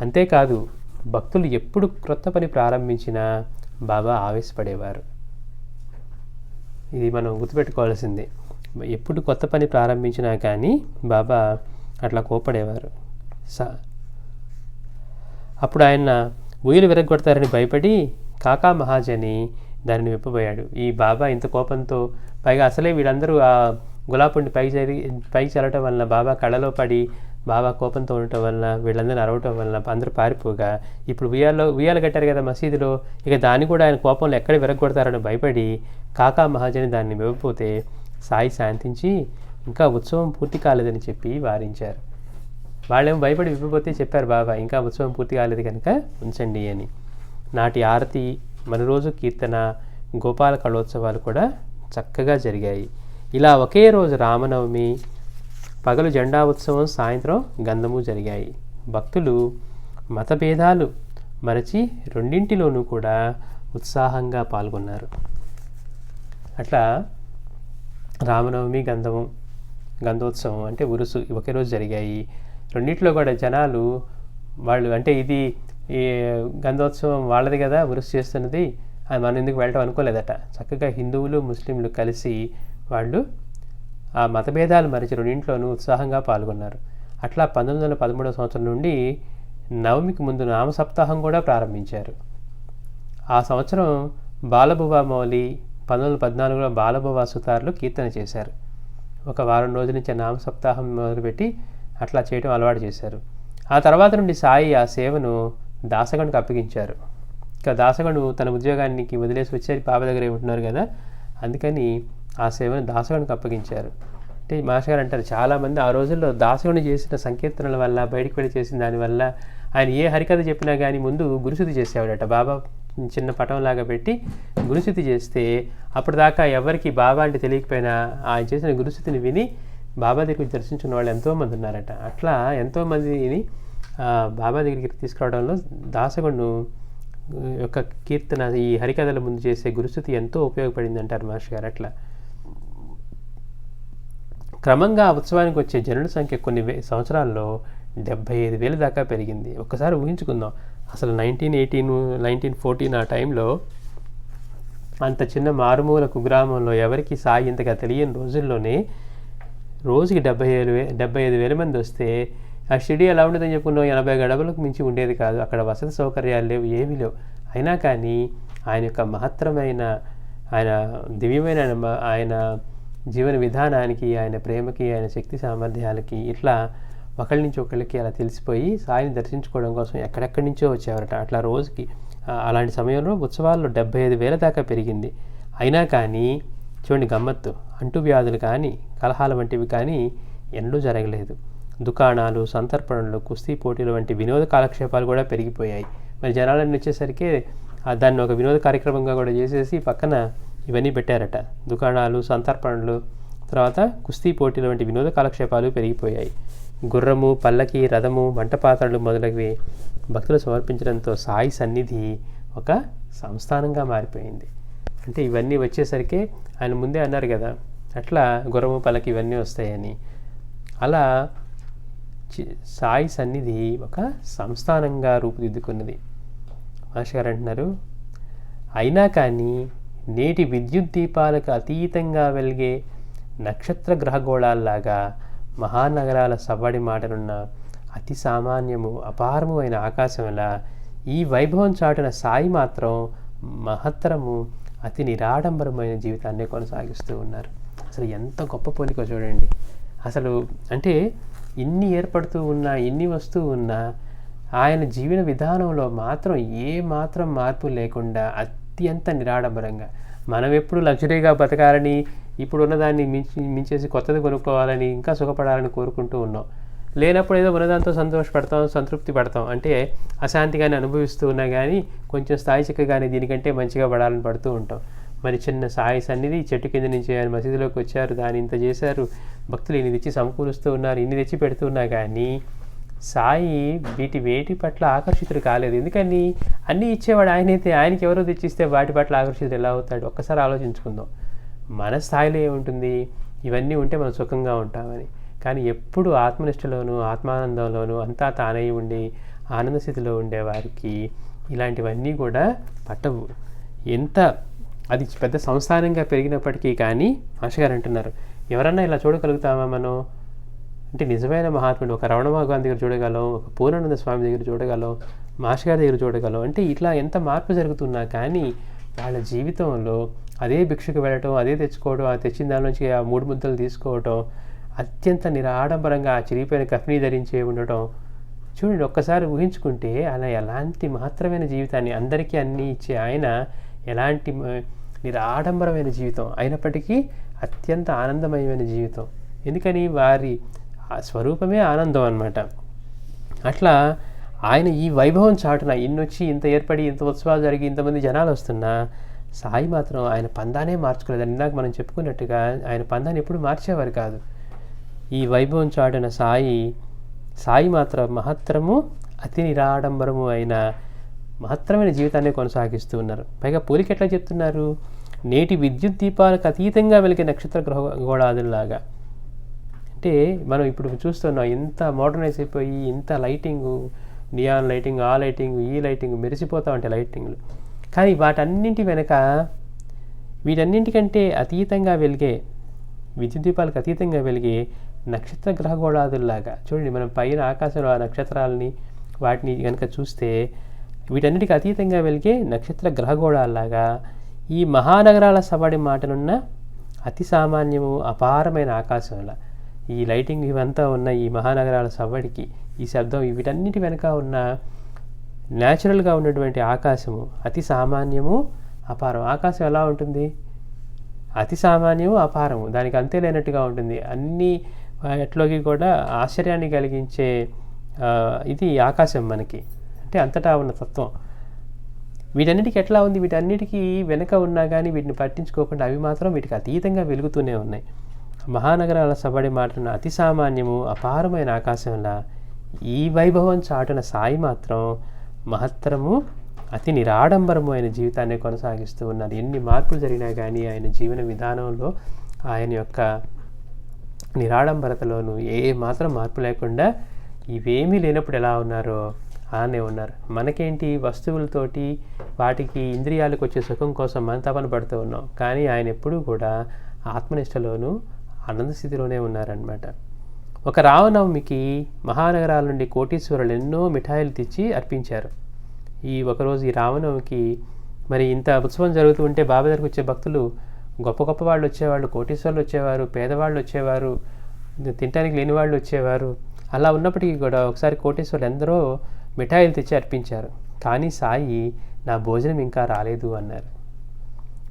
అంతేకాదు భక్తులు ఎప్పుడు క్రొత్త పని ప్రారంభించినా బాబా ఆవేశపడేవారు. ఇది మనం గుర్తుపెట్టుకోవాల్సిందే. ఎప్పుడు కొత్త పని ప్రారంభించినా కానీ బాబా అట్లా కోపడేవారు. అప్పుడు ఆయన ఊయలు విరగొడతారని భయపడి కాకా మహాజని దానిని విప్పబోయాడు. ఈ బాబా ఇంత కోపంతో, పైగా అసలే వీళ్ళందరూ ఆ గులాబుని పైకి చల్లటం వలన, బాబా కళ్ళలో పడి బాబా కోపంతో ఉండటం వలన, వీళ్ళందరినీ అరవటం వలన అందరూ పారిపోగా, ఇప్పుడు ఉయ్యాలు కట్టారు కదా మసీదులో, ఇక దాన్ని కూడా ఆయన కోపంలో ఎక్కడ విరగొడతారని భయపడి కాకా మహాజని దాన్ని విప్పపోతే సాయి శాంతించి ఇంకా ఉత్సవం పూర్తి కాలేదని చెప్పి వారించారు. వాళ్ళేమో భయపడి విప్పిపోతే చెప్పారు బాబా ఇంకా ఉత్సవం పూర్తి కాలేదు కనుక ఉంచండి అని. నాటి ఆరతి, మన రోజు కీర్తన, గోపాల కళోత్సవాలు కూడా చక్కగా జరిగాయి. ఇలా ఒకే రోజు రామనవమి, పగలు జెండా ఉత్సవం, సాయంత్రం గంధము జరిగాయి. భక్తులు మతభేదాలు మరచి రెండింటిలోనూ కూడా ఉత్సాహంగా పాల్గొన్నారు. అట్లా రామనవమి, గంధోత్సవం అంటే ఉరుసు ఒకే రోజు జరిగాయి. రెండింటిలో కూడా జనాలు వాళ్ళు అంటే ఇది ఈ గంధోత్సవం వాళ్ళది కదా ఉరుసు చేస్తున్నది, అది మనం ఎందుకు వెళ్ళటం అనుకోలేదట. చక్కగా హిందువులు ముస్లింలు కలిసి వాళ్ళు ఆ మతభేదాలు మరిచి రెండింటిలోనూ ఉత్సాహంగా పాల్గొన్నారు. అట్లా 1913 సంవత్సరం నుండి నవమికి ముందు నామ సప్తాహం కూడా ప్రారంభించారు. ఆ సంవత్సరం బాలబువా మౌలి 1914లో బాలబువా సుతార్లు కీర్తన చేశారు. ఒక వారం రోజుల నుంచి నామ సప్తాహం మొదలుపెట్టి అట్లా చేయడం అలవాటు చేశారు. ఆ తర్వాత నుండి సాయి ఆ సేవను దాసగణుకు అప్పగించారు. ఇంకా దాసగణు తన ఉద్యోగానికి వదిలేసి వచ్చేది బాబా దగ్గరే ఉంటున్నారు కదా, అందుకని ఆ సేవను దాసగణుకు అప్పగించారు. అంటే మాస్టర్ గారు అంటారు, చాలామంది ఆ రోజుల్లో దాసగణు చేసిన సంకీర్తనల వల్ల, బయటికి వెళ్ళి చేసిన దానివల్ల ఆయన ఏ హరికథ చెప్పినా కానీ ముందు గురుశుద్ధి చేసేవాడట. బాబా చిన్న పటంలాగా పెట్టి గురుశుద్ధి చేస్తే అప్పటిదాకా ఎవరికి బాబా అంటే తెలియకపోయినా ఆయన చేసిన గురుశుద్ధిని విని బాబా దగ్గరికి దర్శించుకున్న వాళ్ళు ఎంతోమంది ఉన్నారట. అట్లా ఎంతోమందిని బాబా దగ్గరికి తీసుకురావడంలో దాసగణు యొక్క కీర్తన, ఈ హరికథల ముందు చేసే గురుశుద్ధి ఎంతో ఉపయోగపడింది అంటారు మాస్టర్ గారు. అట్లా క్రమంగా ఉత్సవానికి వచ్చే జనుల సంఖ్య కొన్ని సంవత్సరాల్లో 75,000 దాకా పెరిగింది. ఒక్కసారి ఊహించుకుందాం, అసలు 1914 ఆ టైంలో అంత చిన్న మారుమూల కుగ్రామంలో ఎవరికి సాయి ఇంతగా తెలియని రోజుల్లోనే రోజుకి 75,000 మంది వస్తే ఆ షిరిడి ఎలా ఉండదని చెప్పుకున్నాం, 80 గడపలకు మించి ఉండేది కాదు. అక్కడ వసతి సౌకర్యాలు లేవు, ఏమీ లేవు. అయినా కానీ ఆయన యొక్క మహత్తరమైన, ఆయన దివ్యమైన ఆయన జీవన విధానానికి, ఆయన ప్రేమకి, ఆయన శక్తి సామర్థ్యాలకి ఇట్లా ఒకళ్ళ నుంచి ఒకళ్ళకి అలా తెలిసిపోయి సాయిని దర్శించుకోవడం కోసం ఎక్కడెక్కడి నుంచో వచ్చేవారట. అట్లా రోజుకి అలాంటి సమయంలో ఉత్సవాల్లో 75,000 దాకా పెరిగింది. అయినా కానీ చూడండి గమ్మత్తు, అంటువ్యాధులు కానీ కలహాల వంటివి కానీ ఎన్నడూ జరగలేదు. దుకాణాలు, సంతర్పణలు, కుస్తీ పోటీలు వంటి వినోద కాలక్షేపాలు కూడా పెరిగిపోయాయి. మరి జనాలన్నీ వచ్చేసరికి దాన్ని ఒక వినోద కార్యక్రమంగా కూడా చేసేసి పక్కన ఇవన్నీ పెట్టారట. దుకాణాలు, సంతర్పణలు, తర్వాత కుస్తీ పోటీలు వంటి వినోద కాలక్షేపాలు పెరిగిపోయాయి. గుర్రము, పల్లకి, రథము, వంటపాత్రలు మొదలగువి భక్తులు సమర్పించడంతో సాయి సన్నిధి ఒక సంస్థానంగా మారిపోయింది. అంటే ఇవన్నీ వచ్చేసరికి ఆయన ముందే అన్నారు కదా, అట్లా గుర్రము, పల్లకి ఇవన్నీ వస్తాయని. అలా సాయి సన్నిధి ఒక సంస్థానంగా రూపుదిద్దుకున్నది. మాస్టర్ గారు అంటున్నారు, అయినా కానీ నేటి విద్యుత్ దీపాలకు అతీతంగా వెలిగే నక్షత్ర గ్రహగోళాల్లాగా మహానగరాల సవ్వడి మాటనున్న అతి సామాన్యము అపారము అయిన ఆకాశంలా ఈ వైభవం చాటున సాయి మాత్రం మహత్తరము అతి నిరాడంబరమైన జీవితాన్ని కొనసాగిస్తూ ఉన్నారు. అసలు ఎంత గొప్ప పోలిక చూడండి. అసలు అంటే ఇన్ని ఏర్పడుతూ ఉన్నా, ఇన్ని వస్తూ ఉన్నా ఆయన జీవన విధానంలో మాత్రం ఏ మాత్రం మార్పు లేకుండా అత్యంత నిరాడంబరంగా. మనం ఎప్పుడు లగ్జరీగా బతకాలని, ఇప్పుడున్న దాన్ని మించేసి కొత్తది కొనుక్కోవాలని, ఇంకా సుఖపడాలని కోరుకుంటూ ఉన్నాం. లేనప్పుడు ఏదో ఉన్నదాంతో సంతోషపడతాం, సంతృప్తి పడతాం. అంటే అశాంతిగానే అనుభవిస్తూ ఉన్నా కానీ కొంచెం స్థాయి చిక్కగానే దీనికంటే మంచిగా పడాలని పడుతూ ఉంటాం. మరి చిన్న సాయి సన్నిధి చెట్టు కింద నుంచి ఆయన మసీదులోకి వచ్చారు, దాన్ని ఇంత చేశారు, భక్తులు ఇన్ని తెచ్చి సమకూరుస్తూ ఉన్నారు, ఇన్ని తెచ్చి పెడుతున్నా కానీ సాయి వేటి పట్ల ఆకర్షితుడు కాలేదు. ఎందుకని అన్నీ ఇచ్చేవాడు ఆయనైతే, ఆయనకి ఎవరో తెచ్చిస్తే వాటి పట్ల ఆకర్షితుడు ఎలా అవుతాడు? ఒక్కసారి ఆలోచించుకుందాం. మన స్థాయిలో ఏముంటుంది? ఇవన్నీ ఉంటే మనం సుఖంగా ఉంటామని. కానీ ఎప్పుడు ఆత్మనిష్టలోనూ ఆత్మానందంలోనూ అంతా తానై ఉండి ఆనంద స్థితిలో ఉండేవారికి ఇలాంటివన్నీ కూడా పట్టవు. ఎంత అది పెద్ద సంస్థానంగా పెరిగినప్పటికీ కానీ మాస్టర్ గారు అంటున్నారు, ఎవరన్నా ఇలా చూడగలుగుతామా మనం? అంటే నిజమైన మహాత్ముడు ఒక రమణ భగవాన్ దగ్గర చూడగలం, ఒక పూర్ణానంద స్వామి దగ్గర చూడగలం, మాస్టర్ గారి దగ్గర చూడగలం. అంటే ఇట్లా ఎంత మార్పు జరుగుతున్నా కానీ వాళ్ళ జీవితంలో అదే భిక్షకు వెళ్ళటం, అదే తెచ్చుకోవడం, ఆ తెచ్చిన దాని నుంచి ఆ 3 ముద్దలు తీసుకోవటం, అత్యంత నిరాడంబరంగా ఆ చిరిగిపోయిన కఫ్నీ ధరించి ఉండటం. చూడండి, ఒక్కసారి ఊహించుకుంటే అలా ఎలాంటి మహత్తరమైన జీవితాన్ని అందరికీ అన్నీ ఇచ్చే ఆయన ఎలాంటి నిరాడంబరమైన జీవితం అయినప్పటికీ అత్యంత ఆనందమయమైన జీవితం. ఎందుకని వారి స్వరూపమే ఆనందం అన్నమాట. అట్లా ఆయన ఈ వైభవం చాటున ఇన్నొచ్చి ఇంత ఏర్పడి ఇంత ఉత్సవాలు జరిగి ఇంతమంది జనాలు వస్తున్నా సాయి మాత్రం ఆయన పందానే మార్చుకోలేదు. ఇందాక మనం చెప్పుకున్నట్టుగా ఆయన పందాన్ని ఎప్పుడు మార్చేవారు కాదు. ఈ వైభవం చాటున సాయి మాత్రం మహత్తరము అతి నిరాడంబరము అయిన మహత్తరమైన జీవితాన్ని కొనసాగిస్తూ ఉన్నారు. పైగా పోలిక ఎట్లా చెప్తున్నారు? నేటి విద్యుత్ దీపాలకు అతీతంగా వెలిగే నక్షత్ర గ్రహ గోళాదుల్లాగా. అంటే మనం ఇప్పుడు చూస్తున్నాం, ఇంత మోడర్నైజ్ అయిపోయి ఇంత లైటింగు, నియాన్ లైటింగ్, ఆ లైటింగ్, ఈ లైటింగ్ మెరిసిపోతూ ఉంటాయి లైటింగ్లు. కానీ వాటన్నింటి వెనక వీటన్నింటికంటే అతీతంగా వెలిగే విద్యుత్ దీపాలకు అతీతంగా వెలిగే నక్షత్ర గ్రహ గోళాదుల్లాగా. చూడండి, మనం పైన ఆకాశంలో ఆ నక్షత్రాలని వాటిని కనుక చూస్తే వీటన్నిటికి అతీతంగా వెలిగే నక్షత్ర గ్రహగోళాల్లాగా ఈ మహానగరాల సవ్వడి మాటనున్న అతి సామాన్యము అపారమైన ఆకాశంలా ఈ లైటింగ్ ఇవంతా ఉన్న ఈ మహానగరాల సవ్వడికి ఈ శబ్దం వీటన్నిటి వెనక ఉన్న న్యాచురల్గా ఉన్నటువంటి ఆకాశము అతి సామాన్యము అపారం. ఆకాశం ఎలా ఉంటుంది? అతి సామాన్యము అపారము, దానికి అంతే లేనట్టుగా ఉంటుంది. అన్ని ఎట్లోకి కూడా ఆశ్చర్యాన్ని కలిగించే ఇది ఆకాశం మనకి. అంటే అంతటా ఉన్న తత్వం వీటన్నిటికీ ఎట్లా ఉంది? వీటన్నిటికీ వెనక ఉన్నా కానీ వీటిని పట్టించుకోకుండా అవి మాత్రం వీటికి అతీతంగా వెలుగుతూనే ఉన్నాయి. మహానగరాల సవ్వడి మాటన అతి సామాన్యము అపారమైన ఆకాశంలా ఈ వైభవం చాటున సాయి మాత్రం మహత్తరము అతి నిరాడంబరము అయిన జీవితాన్ని కొనసాగిస్తూ ఉన్నారు. ఎన్ని మార్పులు జరిగినా కానీ ఆయన జీవన విధానంలో ఆయన యొక్క నిరాడంబరతలోనూ ఏ మాత్రం మార్పు లేకుండా ఇవేమీ లేనప్పుడు ఎలా ఉన్నారో అలానే ఉన్నారు. మనకేంటి, వస్తువులతోటి వాటికి ఇంద్రియాలకు వచ్చే సుఖం కోసం మనం తపన పడుతూ ఉన్నాం. కానీ ఆయన ఎప్పుడూ కూడా ఆత్మనిష్టలోనూ ఆనంద స్థితిలోనే ఉన్నారనమాట. ఒక రామనవమికి మహానగరాల నుండి కోటీశ్వరులు ఎన్నో మిఠాయిలు తెచ్చి అర్పించారు. ఒకరోజు ఈ రామనవమికి మరి ఇంత ఉత్సవం జరుగుతూ ఉంటే బాబా దగ్గరికి వచ్చే భక్తులు గొప్ప గొప్ప వాళ్ళు వచ్చేవాళ్ళు, కోటీశ్వరులు వచ్చేవారు, పేదవాళ్ళు వచ్చేవారు, తినడానికి లేని వాళ్ళు వచ్చేవారు. అలా ఉన్నప్పటికీ కూడా ఒకసారి కోటీశ్వరులు ఎందరో మిఠాయిలు తెచ్చి అర్పించారు. కానీ సాయి నా భోజనం ఇంకా రాలేదు అన్నారు.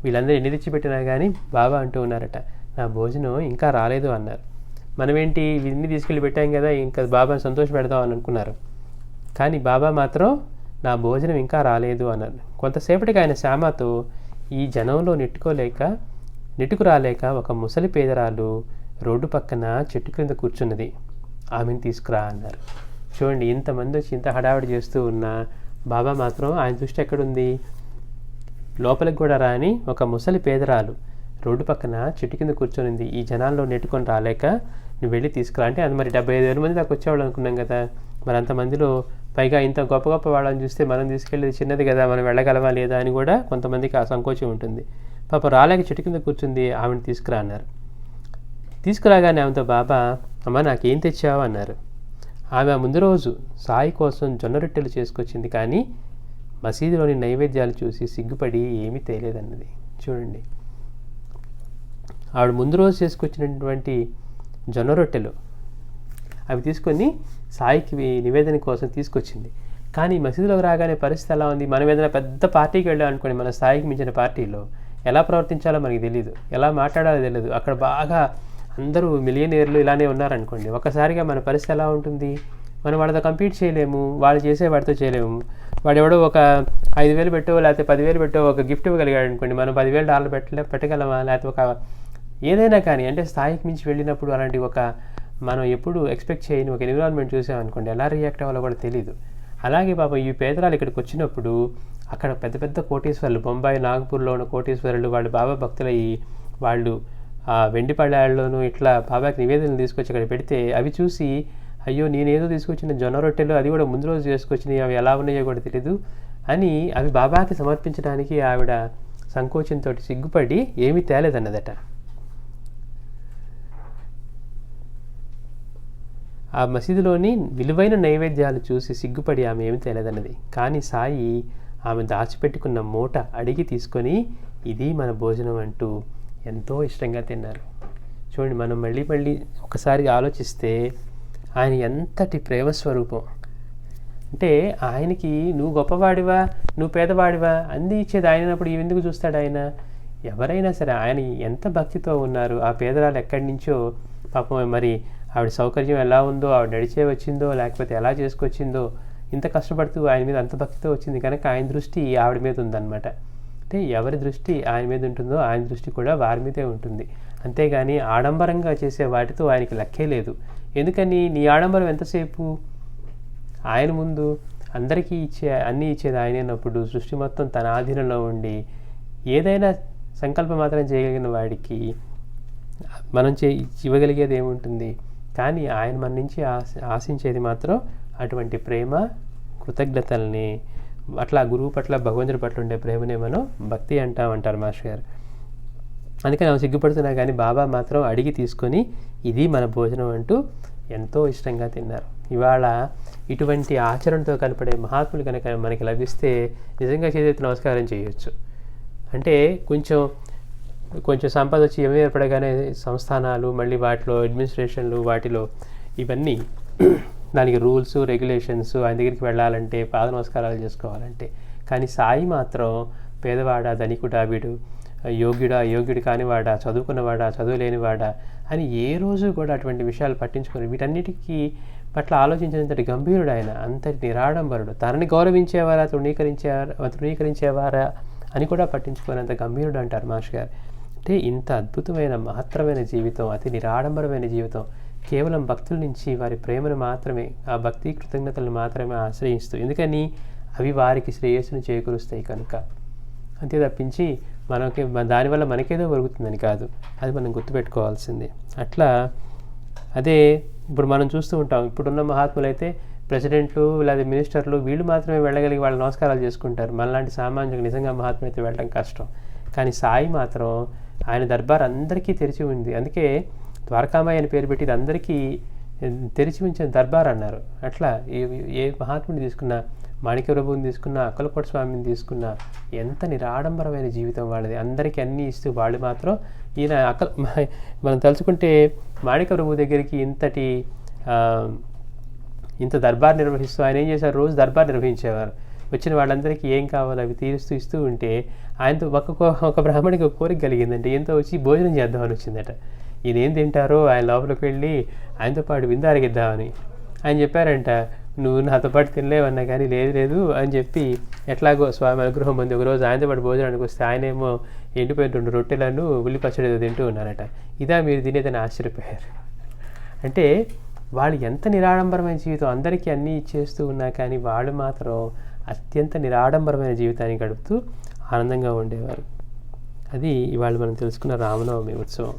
వీళ్ళందరూ ఎన్ని తెచ్చిపెట్టినా కానీ బాబా అంటూ ఉన్నారట, నా భోజనం ఇంకా రాలేదు అన్నారు. మనమేంటి ఇన్ని తీసుకెళ్ళి పెట్టాం కదా, ఇంకా బాబాని సంతోష పెడదాం అని అనుకున్నారు. కానీ బాబా మాత్రం నా భోజనం ఇంకా రాలేదు అన్నారు. కొంతసేపటికి ఆయన శ్యామతో ఈ జనంలో నెట్టుకు రాలేక ఒక ముసలి పేదరాలు రోడ్డు పక్కన చెట్టు క్రింద కూర్చున్నది, ఆమెను తీసుకురా అన్నారు. చూడండి, ఇంతమంది వచ్చి ఇంత హడావిడి చేస్తూ ఉన్నా బాబా మాత్రం ఆయన దృష్టి ఎక్కడుంది? లోపలికి కూడా రాని ఒక ముసలి పేదరాలు రోడ్డు పక్కన చెట్టు కింద కూర్చొనింది, ఈ జనాల్లో నెట్టుకొని రాలేక నువ్వు వెళ్ళి తీసుకురా అంటే, అది మరి 75,000 మంది దాకా వచ్చేవాళ్ళు అనుకున్నాం కదా. మరి అంతమందిలో పైగా ఇంత గొప్ప గొప్ప వాళ్ళని చూస్తే మనం తీసుకెళ్ళేది చిన్నది కదా, మనం వెళ్ళగలమా లేదా అని కూడా కొంతమందికి ఆ సంకోచం ఉంటుంది. పాప రాలేక చెట్టు కింద కూర్చుంది, ఆమెను తీసుకురా అన్నారు. తీసుకురాగానే ఆమెతో బాబా, అమ్మ నాకేం తెచ్చావు అన్నారు. ఆమె ముందు రోజు సాయి కోసం జొన్న రొట్టెలు చేసుకొచ్చింది, కానీ మసీదులోని నైవేద్యాలు చూసి సిగ్గుపడి ఏమీ తేలేదన్నది. చూడండి, ఆవిడ ముందు రోజు చేసుకొచ్చినటువంటి జొన్న రొట్టెలు అవి తీసుకొని సాయికి నివేదన కోసం తీసుకొచ్చింది. కానీ మసీదులోకి రాగానే పరిస్థితి ఎలా ఉంది? మనం ఏదైనా పెద్ద పార్టీకి వెళ్ళాం అనుకోండి, మన స్థాయికి మించిన పార్టీలో ఎలా ప్రవర్తించాలో మనకి తెలియదు, ఎలా మాట్లాడాలో తెలియదు. అక్కడ బాగా అందరూ మిలియనీర్లు ఇలానే ఉన్నారనుకోండి, ఒక్కసారిగా మన పరిస్థితి ఎలా ఉంటుంది? మనం వాడితో కంపీట్ చేయలేము, వాళ్ళు చేసే వాడితో చేయలేము. వాడు ఎవడో ఒక 5,000 పెట్టో లేకపోతే 10,000 పెట్టో ఒక గిఫ్ట్ ఇవ్వగలిగాడు అనుకోండి, మనం $10,000 పెట్టగలమా? లేకపోతే ఒక ఏదైనా కానీ, అంటే స్థాయికి మించి వెళ్ళినప్పుడు అలాంటి ఒక మనం ఎప్పుడు ఎక్స్పెక్ట్ చేయని ఒక ఎన్విరాన్మెంట్ చూసామనుకోండి, ఎలా రియాక్ట్ అవ్వాలో కూడా తెలియదు. అలాగే పాపం ఈ పేదరాలు ఇక్కడికి వచ్చినప్పుడు అక్కడ పెద్ద పెద్ద కోటీశ్వరులు, బొంబాయి నాగపూర్లో ఉన్న కోటీశ్వరులు వాళ్ళు బాబా భక్తులయ్యి వాళ్ళు ఆ వెండి పళ్ళాల్లోనూ ఇట్లా బాబాకి నివేదనలు తీసుకొచ్చి అక్కడ పెడితే అవి చూసి, అయ్యో నేనేదో తీసుకొచ్చిన జొన్న రొట్టెలు అది కూడా ముందు రోజు చేసుకొచ్చినాయి, అవి ఎలా ఉన్నాయో కూడా తెలియదు అని అవి బాబాకి సమర్పించడానికి ఆవిడ సంకోచంతో సిగ్గుపడి ఏమీ తేలేదన్నదట. ఆ మసీదులోని విలువైన నైవేద్యాలు చూసి సిగ్గుపడి ఆమె ఏమి తేలేదన్నది. కానీ సాయి ఆమె దాచిపెట్టుకున్న మూట అడిగి తీసుకొని ఇది మన భోజనం అంటూ ఎంతో ఇష్టంగా తిన్నారు. చూడండి, మనం మళ్ళీ మళ్ళీ ఒకసారి ఆలోచిస్తే ఆయన ఎంతటి ప్రేమ స్వరూపం. అంటే ఆయనకి నువ్వు గొప్పవాడివా, నువ్వు పేదవాడివా అన్నీ ఇచ్చేది ఆయనప్పుడు ఎందుకు చూస్తాడు ఆయన? ఎవరైనా సరే ఆయన ఎంత భక్తితో ఉన్నారు. ఆ పేదరాలు ఎక్కడి నుంచో పాపం, మరి ఆవిడ సౌకర్యం ఎలా ఉందో, ఆవిడ నడిచే వచ్చిందో లేకపోతే ఎలా చేసుకొచ్చిందో, ఇంత కష్టపడుతూ ఆయన మీద అంత భక్తితో వచ్చింది కనుక ఆయన దృష్టి ఆవిడ మీద ఉందన్నమాట. అంటే ఎవరి దృష్టి ఆయన మీద ఉంటుందో ఆయన దృష్టి కూడా వారి మీదే ఉంటుంది. అంతేగాని ఆడంబరంగా చేసే వాటితో ఆయనకి లెక్కే లేదు. ఎందుకని? నీ ఆడంబరం ఎంతసేపు? ఆయన ముందు అందరికీ అన్నీ ఇచ్చేది ఆయనప్పుడు సృష్టి మొత్తం తన ఆధీనంలో ఉండి ఏదైనా సంకల్పం మాత్రం చేయగలిగిన వాడికి మనం ఇవ్వగలిగేది ఏముంటుంది? కానీ ఆయన మన నుంచి ఆశించేది మాత్రం అటువంటి ప్రేమ, కృతజ్ఞతల్ని, అట్లా గురువు పట్ల భగవంతుడి పట్ల ఉండే ప్రేమనే మనం భక్తి అంటారు మాస్టర్ గారు. అందుకని ఆమె సిగ్గుపడుతున్నా కానీ బాబా మాత్రం అడిగి తీసుకొని ఇది మన భోజనం అంటూ ఎంతో ఇష్టంగా తిన్నారు. ఇవాళ ఇటువంటి ఆచరణతో కనపడే మహాత్ములు కనుక మనకి లభిస్తే నిజంగా చేతి నమస్కారం చేయొచ్చు. అంటే కొంచెం సంపద వచ్చి ఏమీ ఏర్పడగానే సంస్థానాలు, మళ్ళీ వాటిలో అడ్మినిస్ట్రేషన్లు, వాటిలో ఇవన్నీ దానికి రూల్స్, రెగ్యులేషన్స్, ఆయన దగ్గరికి వెళ్ళాలంటే పాద నమస్కారాలు చేసుకోవాలంటే. కానీ సాయి మాత్రం పేదవాడా, ధనికుడా, వీడు యోగ్యుడు కానివాడా, చదువుకున్నవాడా, చదువులేనివాడా అని ఏ రోజు కూడా అటువంటి విషయాలు పట్టించుకొని వీటన్నిటికీ పట్ల ఆలోచించినంతటి గంభీరుడు ఆయన, అంతటి నిరాడంబరుడు. తనని గౌరవించేవారా, తృణీకరించేవారా అని కూడా పట్టించుకునేంత గంభీరుడు అంటారు మాస్టర్ గారు. అంటే ఇంత అద్భుతమైన మహత్తరమైన జీవితం, అతి నిరాడంబరమైన జీవితం, కేవలం భక్తుల నుంచి వారి ప్రేమను మాత్రమే, ఆ భక్తి కృతజ్ఞతలను మాత్రమే ఆశ్రయిస్తూ, ఎందుకని అవి వారికి శ్రేయస్సును చేకూరుస్తాయి కనుక. అంతే తప్పించి దానివల్ల మనకేదో ఒరుగుతుందని కాదు, అది మనం గుర్తుపెట్టుకోవాల్సిందే. అట్లా అదే ఇప్పుడు మనం చూస్తూ ఉంటాం, ఇప్పుడున్న మహాత్ములు అయితే ప్రెసిడెంట్లు లేదా మినిస్టర్లు వీళ్ళు మాత్రమే వెళ్ళగలిగి వాళ్ళ నమస్కారాలు చేసుకుంటారు. మనలాంటి సామాన్యులకు నిజంగా మహాత్ములు అయితే వెళ్ళడం కష్టం. కానీ సాయి మాత్రం ఆయన దర్బార్ అందరికీ తెరిచి ఉంది. అందుకే ద్వారకామాయి అని పేరు పెట్టి ఇది అందరికీ తెరిచి ఉంచిన దర్బార్ అన్నారు. అట్లా ఏ మహాత్ముని తీసుకున్నా, మాణిక్య ప్రభువుని తీసుకున్నా, అక్కలకోట స్వామిని తీసుకున్నా, ఎంత నిరాడంబరమైన జీవితం వాళ్ళది. అందరికీ అన్నీ ఇస్తూ వాళ్ళు మాత్రం ఈయన మనం తలుచుకుంటే మాణిక్య ప్రభువు దగ్గరికి ఇంత దర్బార్ నిర్వహిస్తూ ఆయన ఏం చేశారు? రోజు దర్బార్ నిర్వహించేవారు. వచ్చిన వాళ్ళందరికీ ఏం కావాలో అవి ఇస్తూ ఉంటే ఆయనతో ఒక బ్రాహ్మణికి ఒక కోరిక కలిగిందంటే ఈయనతో వచ్చి భోజనం చేద్దామని వచ్చిందట. ఈయన ఏం తింటారో ఆయన లోపలికి వెళ్ళి ఆయనతో పాటు విందు అరిగిద్దామని ఆయన చెప్పారంట. నువ్వు నాతో పాటు తినలేవన్నా కానీ లేదు అని చెప్పి ఎట్లాగో స్వామి అనుగ్రహం పొంది ఒకరోజు ఆయనతో పాటు భోజనానికి వస్తే ఆయనేమో ఎండిపోయిన 2 రొట్టెలను ఉల్లి పచ్చడి ఏదో తింటూ ఉన్నారట. ఇదా మీరు తినేదని ఆశ్చర్యపోయారు. అంటే వాళ్ళు ఎంత నిరాడంబరమైన జీవితం, అందరికీ అన్నీ ఇచ్చేస్తూ ఉన్నా కానీ వాళ్ళు మాత్రం అత్యంత నిరాడంబరమైన జీవితాన్ని గడుపుతూ ఆనందంగా ఉండేవారు. అది ఇవాళ మనం తెలుసుకున్న రామనవమి ఉత్సవం.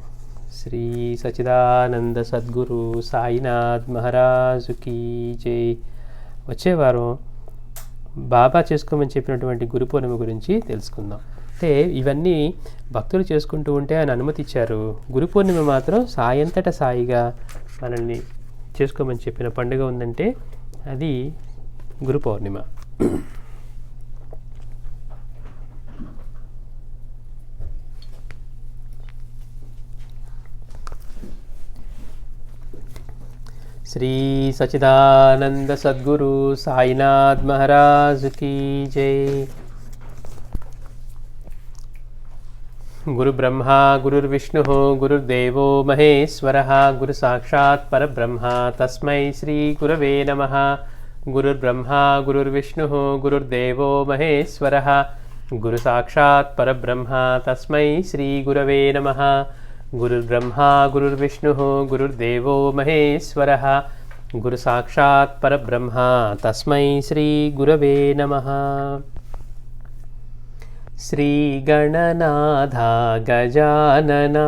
శ్రీ సచిదానంద సద్గురు సాయినాథ్ మహారాజుకి జై. వచ్చే వారం బాబా చేసుకోమని చెప్పినటువంటి గురు పూర్ణిమ గురించి తెలుసుకుందాం. అంటే ఇవన్నీ భక్తులు చేసుకుంటూ ఉంటే ఆయన అనుమతి ఇచ్చారు. గురు పూర్ణిమ మాత్రం సాయంతట సాయిగా మనల్ని చేసుకోమని చెప్పిన పండుగ ఉందంటే అది గురు పౌర్ణిమ. श्री सच्चिदानंद सद्गुरु साईनाथ महाराज की जय। गुरु ब्रह्मा गुरुर्विष्णु गुरुर्देवो महेश्वरः गुरु साक्षात् परब्रह्म तस्मै श्री गुरवे नमः। गुरुर्ब्रह्मा गुरुर्विष्णु गुरुर्देवो महेश्वरः गुरु साक्षात् परब्रह्म तस्मै श्री गुरवे नमः। गुरुर्ब्रह्मा गुरुर्विष्णु गुरुर्देवो महेश्वरः गुरु साक्षात् परब्रह्म तस्मै श्री गुरवे नमः। श्री गणनाथ गजानना